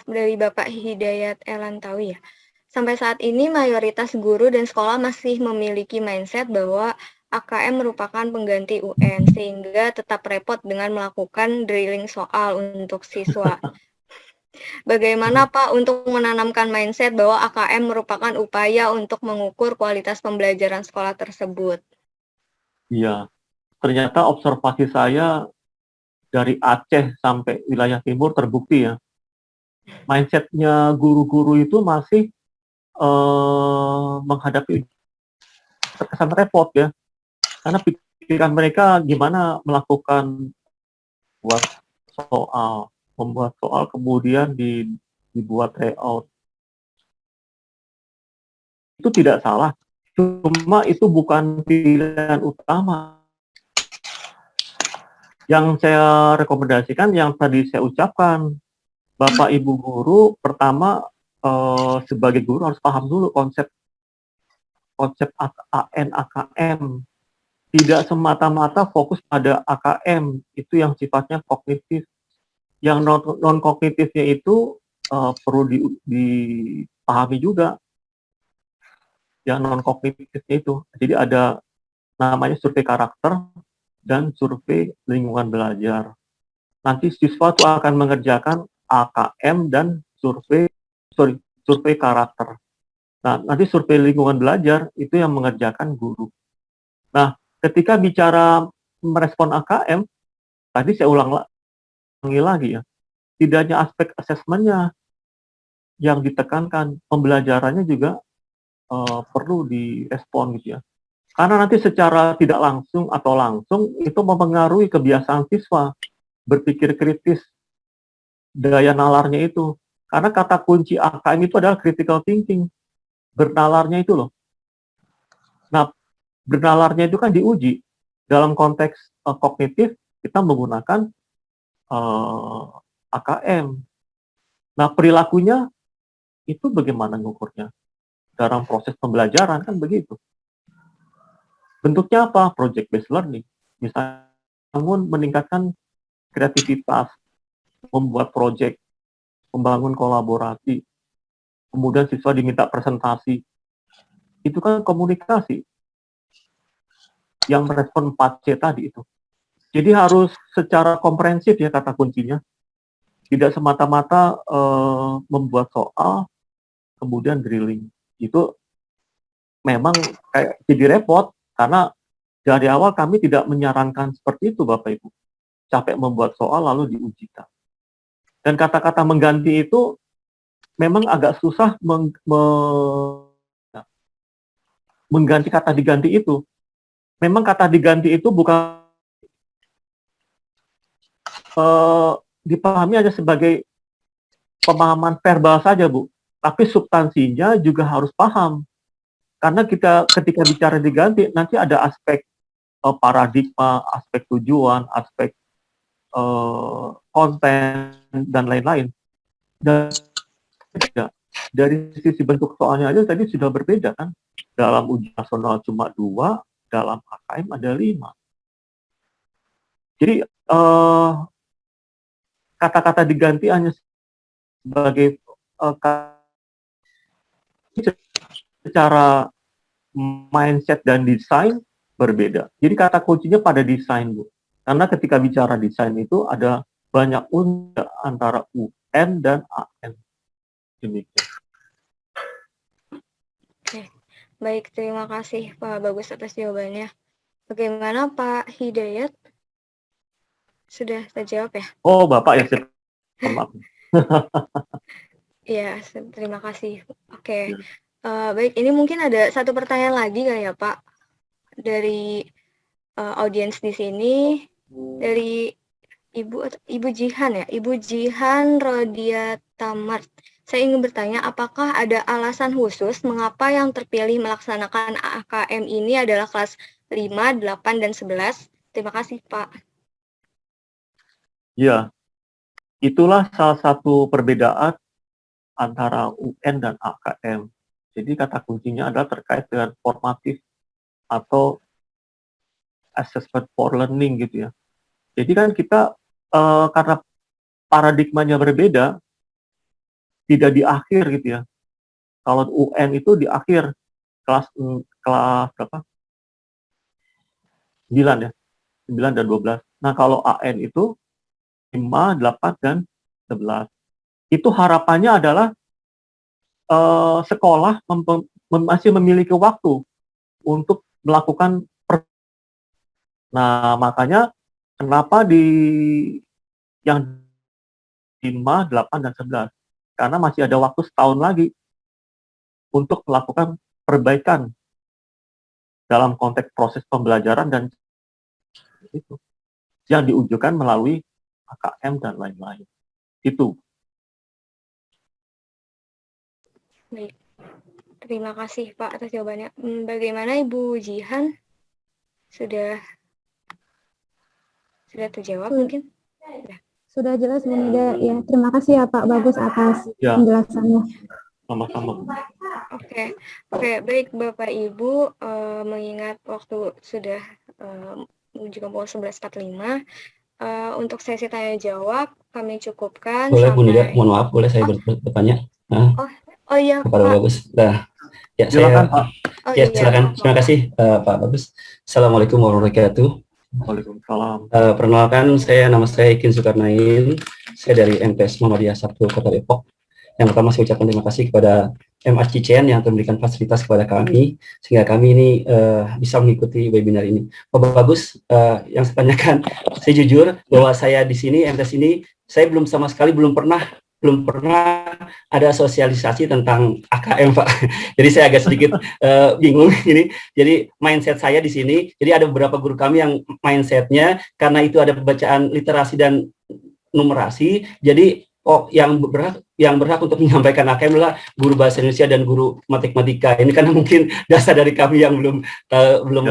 dari Bapak Hidayat Elantawi ya. Sampai saat ini mayoritas guru dan sekolah masih memiliki mindset bahwa AKM merupakan pengganti UN sehingga tetap repot dengan melakukan drilling soal untuk siswa. Bagaimana Pak untuk menanamkan mindset bahwa AKM merupakan upaya untuk mengukur kualitas pembelajaran sekolah tersebut? Iya, ternyata observasi saya dari Aceh sampai wilayah timur terbukti ya. Mindsetnya guru-guru itu masih menghadapi terkesan repot ya. Karena pikiran mereka gimana melakukan membuat soal kemudian dibuat layout. Itu tidak salah, cuma itu bukan pilihan utama. Yang saya rekomendasikan, yang tadi saya ucapkan, Bapak Ibu guru, pertama sebagai guru harus paham dulu konsep AN AKM. Tidak semata-mata fokus pada AKM, itu yang sifatnya kognitif. Yang non-kognitifnya itu perlu dipahami juga. Yang non-kognitifnya itu. Jadi ada namanya survei karakter dan survei lingkungan belajar. Nanti siswa itu akan mengerjakan AKM dan survei karakter. Nah, nanti survei lingkungan belajar itu yang mengerjakan guru. Nah, ketika bicara merespon AKM, tadi saya ulangi lagi ya. tidak hanya aspek asesmennya yang ditekankan, pembelajarannya juga perlu direspon gitu ya. Karena nanti secara tidak langsung atau langsung itu mempengaruhi kebiasaan siswa berpikir kritis, daya nalarnya itu. Karena kata kunci AKM itu adalah critical thinking, bernalarnya itu loh. Nah, bernalarnya itu kan diuji dalam konteks kognitif, kita menggunakan AKM. Nah, perilakunya itu bagaimana ngukurnya? Dalam proses pembelajaran kan begitu. Bentuknya apa? Project based learning. Misalnya meningkatkan kreativitas, membuat project, membangun kolaborasi, kemudian siswa diminta presentasi. Itu kan komunikasi yang merespon 4C tadi itu. Jadi harus secara komprehensif ya kata kuncinya. Tidak semata-mata membuat soal, kemudian drilling. Itu memang kayak jadi repot, karena dari awal kami tidak menyarankan seperti itu Bapak Ibu. Capek membuat soal lalu diujikan. Dan kata-kata mengganti itu memang agak susah mengganti kata diganti itu. Memang kata diganti itu bukan dipahami hanya sebagai pemahaman verbal saja, Bu. Tapi substansinya juga harus paham. Karena kita ketika bicara diganti, nanti ada aspek paradigma, aspek tujuan, aspek konten, dan lain-lain. Dan dari sisi bentuk soalnya aja tadi sudah berbeda kan. Dalam ujian nasional cuma 2, dalam AKM ada 5. Jadi kata-kata diganti hanya sebagai secara mindset dan desain berbeda. Jadi kata kuncinya pada desain, Bu. Karena ketika bicara desain itu ada banyak unsur antara UN dan AN. Demikian. Oke, baik, terima kasih Pak Bagus atas jawabannya. Bagaimana Pak Hidayat? Sudah terjawab ya? Oh, Bapak ya, maaf. Iya, terima kasih. Oke, baik, ini mungkin ada satu pertanyaan lagi kali ya Pak, dari audiens di sini, dari Ibu Jihan ya, Ibu Jihan Rodia Tamart. Saya ingin bertanya, apakah ada alasan khusus mengapa yang terpilih melaksanakan AKM ini adalah kelas 5, 8, dan 11? Terima kasih, Pak. Ya, itulah salah satu perbedaan antara UN dan AKM. Jadi kata kuncinya adalah terkait dengan formatif atau assessment for learning gitu ya. Jadi kan kita karena paradigmanya berbeda, tidak di akhir gitu ya. Kalau UN itu di akhir kelas berapa? 9 ya. 9 dan 12. Nah, kalau AN itu 5, 8, dan 11. Itu harapannya adalah sekolah masih memiliki waktu untuk melakukan Nah, makanya kenapa di yang 5, 8, dan 11? Karena masih ada waktu setahun lagi untuk melakukan perbaikan dalam konteks proses pembelajaran dan itu yang diujukan melalui AKM dan lain-lain. Itu. Baik. Terima kasih Pak atas jawabannya. Bagaimana Ibu Jihan? Sudah terjawab mungkin? Sudah jelas Bu Nida ya. Terima kasih ya Pak Bagus atas penjelasannya. Sama-sama. Oke, baik Bapak Ibu, mengingat waktu sudah menuju pukul 11.45, untuk sesi tanya jawab kami cukupkan. Boleh Bu Nida, mohon maaf, boleh saya bertanya? Oh iya kepada Pak Bagus. Nah, ya silakan, saya. Pak. Ya silakan. Terima kasih Pak Bagus. Assalamualaikum warahmatullahi wabarakatuh. Waalaikumsalam. Perkenalkan, nama saya Ikin Sukarnain. Saya dari MTS Muhammadiyah 1 Kota Depok. Yang pertama saya ucapkan terima kasih kepada MACCN yang memberikan fasilitas kepada kami sehingga kami ini bisa mengikuti webinar ini. Pak Bagus, yang saya tanyakan, saya jujur bahwa saya di sini MTS ini saya belum pernah ada sosialisasi tentang AKM, Pak. Jadi saya agak sedikit bingung ini. Jadi mindset saya di sini, jadi ada beberapa guru kami yang mindsetnya karena itu ada pembacaan literasi dan numerasi, jadi yang berhak untuk menyampaikan AKM adalah guru bahasa Indonesia dan guru matematika. Ini karena mungkin dasar dari kami yang belum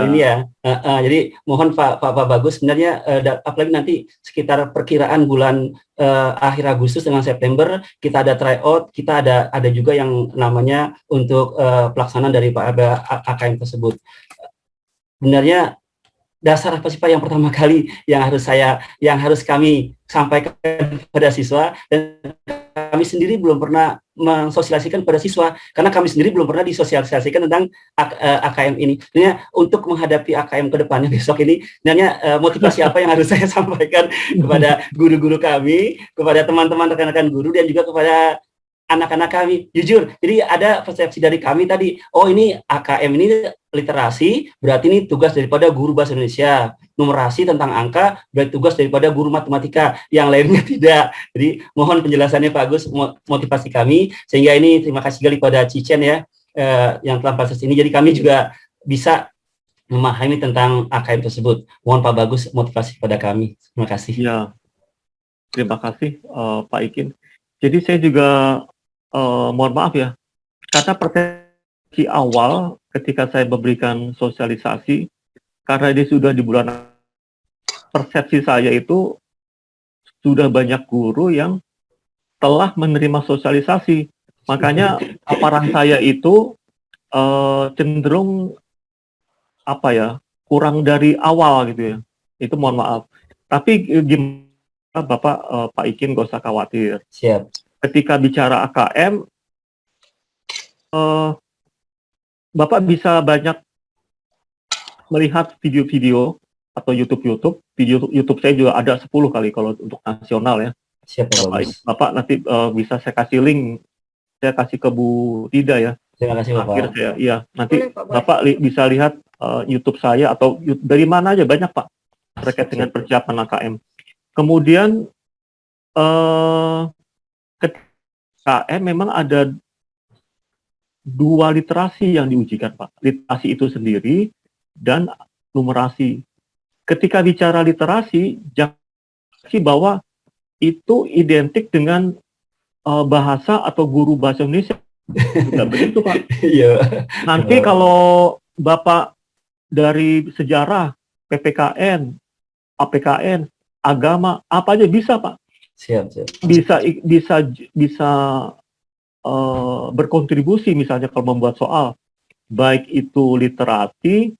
ini ya. Jadi mohon Pak Bagus, sebenarnya apalagi nanti sekitar perkiraan bulan akhir Agustus dengan September kita ada tryout, kita ada juga yang namanya untuk pelaksanaan dari AKM tersebut. Sebenarnya dasar apa sih Pak yang pertama kali yang harus kami sampaikan pada siswa, dan kami sendiri belum pernah mensosialisasikan pada siswa karena kami sendiri belum pernah disosialisasikan tentang AKM ini. Sebenarnya untuk menghadapi AKM ke depannya besok ini, sebenarnya motivasi apa yang harus saya sampaikan kepada guru-guru kami, kepada teman-teman rekan-rekan guru, dan juga kepada anak-anak kami. Jujur, jadi ada persepsi dari kami tadi, oh ini AKM ini literasi, berarti ini tugas daripada guru bahasa Indonesia. Numerasi tentang angka, berarti tugas daripada guru matematika. Yang lainnya tidak. Jadi mohon penjelasannya Pak Agus, motivasi kami, sehingga ini terima kasih sekali pada Cicen ya, yang telah proses ini. Jadi kami juga bisa memahami tentang AKM tersebut. Mohon Pak Bagus motivasi pada kami. Terima kasih. Ya, terima kasih Pak Ikin. Jadi saya juga mohon maaf ya, karena persepsi awal ketika saya memberikan sosialisasi, karena ini sudah di bulan, persepsi saya itu sudah banyak guru yang telah menerima sosialisasi, makanya paparan saya itu cenderung kurang dari awal gitu ya. Itu mohon maaf. Tapi gimana Bapak Pak Ikin, gak usah khawatir. Siap. Ketika bicara AKM, Bapak bisa banyak melihat video-video atau video YouTube saya juga ada 10 kali kalau untuk nasional ya. Siap, Bapak nanti bisa saya kasih link, saya kasih ke Bu Tida ya. Terima kasih Bapak. Nanti Bapak bisa lihat YouTube saya atau dari mana aja, banyak Pak terkait dengan persiapan AKM. Kemudian KM memang ada 2 literasi yang diujikan Pak. Literasi itu sendiri dan numerasi. Ketika bicara literasi, jangan bahwa itu identik dengan bahasa atau guru bahasa Indonesia. Tidak begitu Pak. Nanti kalau Bapak dari sejarah, PPKN, APKN, agama, apa aja bisa Pak. Siap. Bisa berkontribusi misalnya kalau membuat soal, baik itu literasi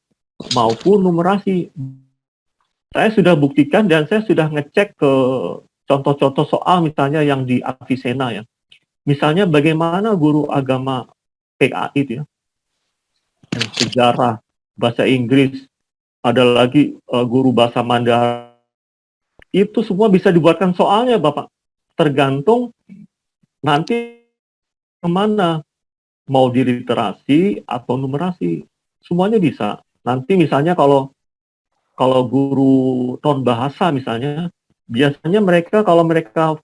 maupun numerasi. Saya sudah buktikan dan saya sudah ngecek ke contoh-contoh soal misalnya yang di Avicenna ya. Misalnya bagaimana guru agama PKI itu ya, sejarah, bahasa Inggris, ada lagi guru bahasa Mandarin. Itu semua bisa dibuatkan soalnya Bapak. Tergantung nanti kemana, mau di literasi atau numerasi, semuanya bisa. Nanti misalnya kalau guru non bahasa misalnya, biasanya mereka kalau mereka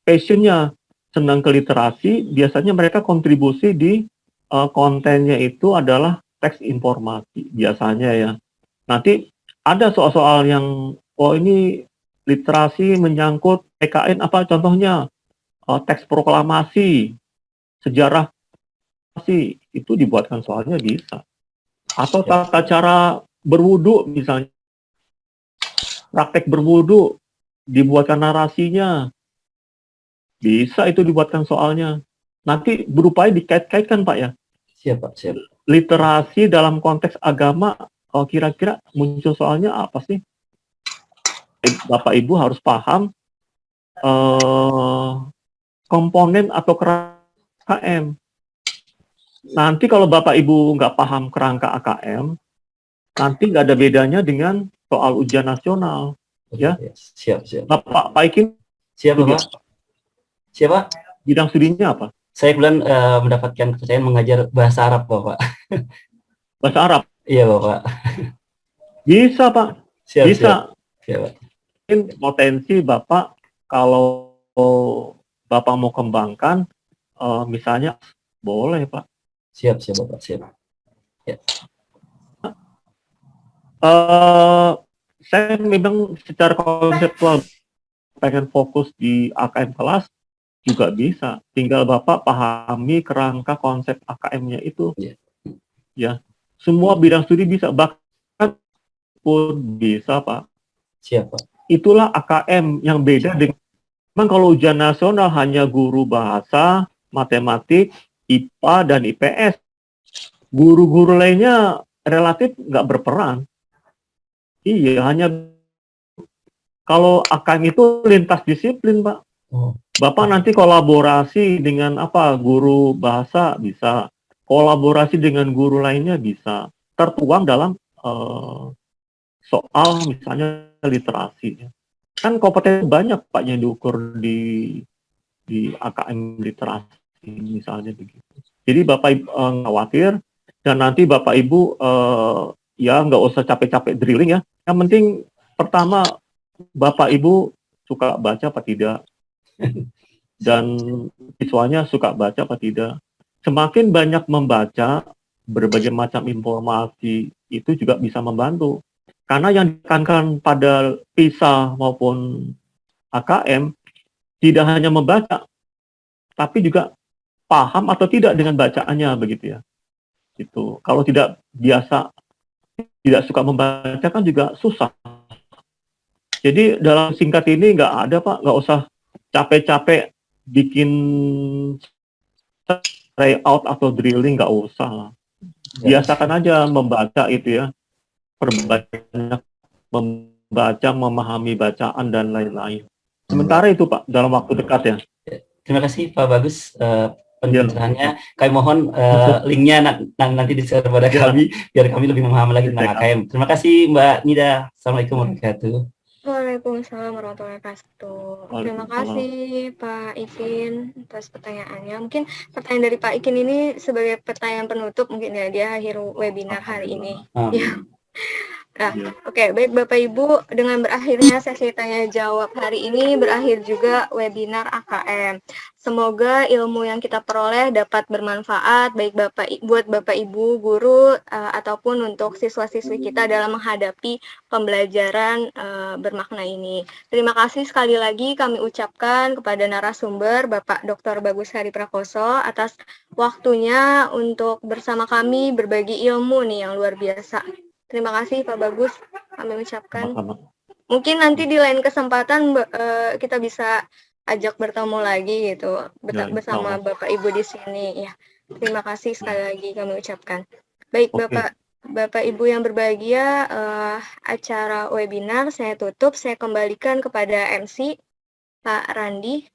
passionnya senang ke literasi, biasanya mereka kontribusi di kontennya itu adalah teks informasi biasanya ya. Nanti ada soal-soal yang ini literasi menyangkut PKN apa contohnya, teks proklamasi, sejarah itu dibuatkan soalnya bisa. Atau tata cara berwudu misalnya, praktek berwudu dibuatkan narasinya, bisa itu dibuatkan soalnya. Nanti berupaya dikait-kaitkan Pak ya. Siap Pak, siap. Literasi dalam konteks agama, kira-kira muncul soalnya apa sih? Bapak Ibu harus paham komponen atau kerangka AKM. Nanti kalau Bapak Ibu nggak paham kerangka AKM, nanti nggak ada bedanya dengan soal ujian nasional. Ya, siap. Pak Ikin, siap Bapak. Siapa? Bidang studinya apa? Saya kebetulan mendapatkan kepercayaan mengajar bahasa Arab, Bapak. Bahasa Arab? Iya, Bapak. Bisa, Pak. Siap, Bisa. Siap, Pak. Mungkin potensi Bapak kalau Bapak mau kembangkan, misalnya boleh, Pak. Siap, Bapak. Siap. Ya. Saya memang secara konseptual pengen fokus di AKM kelas juga bisa. Tinggal Bapak pahami kerangka konsep AKM-nya itu. Ya, semua bidang studi bisa, bahkan pun bisa, Pak. Siap, Pak. Itulah AKM yang beda dengan memang kalau ujian nasional hanya guru bahasa, matematik, IPA, dan IPS. Guru-guru lainnya relatif nggak berperan. Iya, hanya kalau AKM itu lintas disiplin, Pak. Bapak nanti kolaborasi dengan guru bahasa bisa, kolaborasi dengan guru lainnya bisa, tertuang dalam soal misalnya literasi. Kan kompetensi banyak Pak yang diukur di AKM literasi misalnya begitu. Jadi Bapak Ibu khawatir, dan nanti Bapak Ibu ya nggak usah capek-capek drilling ya. Yang penting pertama Bapak Ibu suka baca apa tidak, dan siswanya suka baca apa tidak. Semakin banyak membaca berbagai macam informasi itu juga bisa membantu. Karena yang ditekankan pada PISA maupun AKM tidak hanya membaca, tapi juga paham atau tidak dengan bacaannya begitu ya. Itu kalau tidak biasa, tidak suka membaca kan juga susah. Jadi dalam singkat ini nggak ada Pak, nggak usah capek-capek bikin layout atau drilling, nggak usah lah. Biasakan aja membaca itu ya, perbanyak membaca, memahami bacaan dan lain-lain. Sementara itu Pak, dalam waktu dekat ya. Terima kasih Pak Bagus pencerahannya. Kami mohon linknya nanti di-share kepada kami biar kami lebih memahami lagi tentang AKM. Terima kasih Mbak Nida. Assalamualaikum warahmatullahi wabarakatuh. Waalaikumsalam warahmatullahi wabarakatuh. Terima kasih Pak Ikin atas pertanyaannya. Mungkin pertanyaan dari Pak Ikin ini sebagai pertanyaan penutup mungkin ya, dia akhir webinar hari ini. Ya. Nah, oke, baik Bapak Ibu, dengan berakhirnya sesi tanya jawab hari ini berakhir juga webinar AKM. Semoga ilmu yang kita peroleh dapat bermanfaat baik buat Bapak Ibu guru ataupun untuk siswa-siswi kita dalam menghadapi pembelajaran bermakna ini. Terima kasih sekali lagi kami ucapkan kepada narasumber Bapak Dr. Bagus Hari Prakoso atas waktunya untuk bersama kami berbagi ilmu nih yang luar biasa. Terima kasih Pak Bagus, kami ucapkan. Mungkin nanti di lain kesempatan kita bisa ajak bertemu lagi gitu bersama Bapak Ibu di sini ya. Terima kasih sekali lagi kami ucapkan. Baik Bapak Ibu yang berbahagia, acara webinar saya tutup, saya kembalikan kepada MC Pak Randi.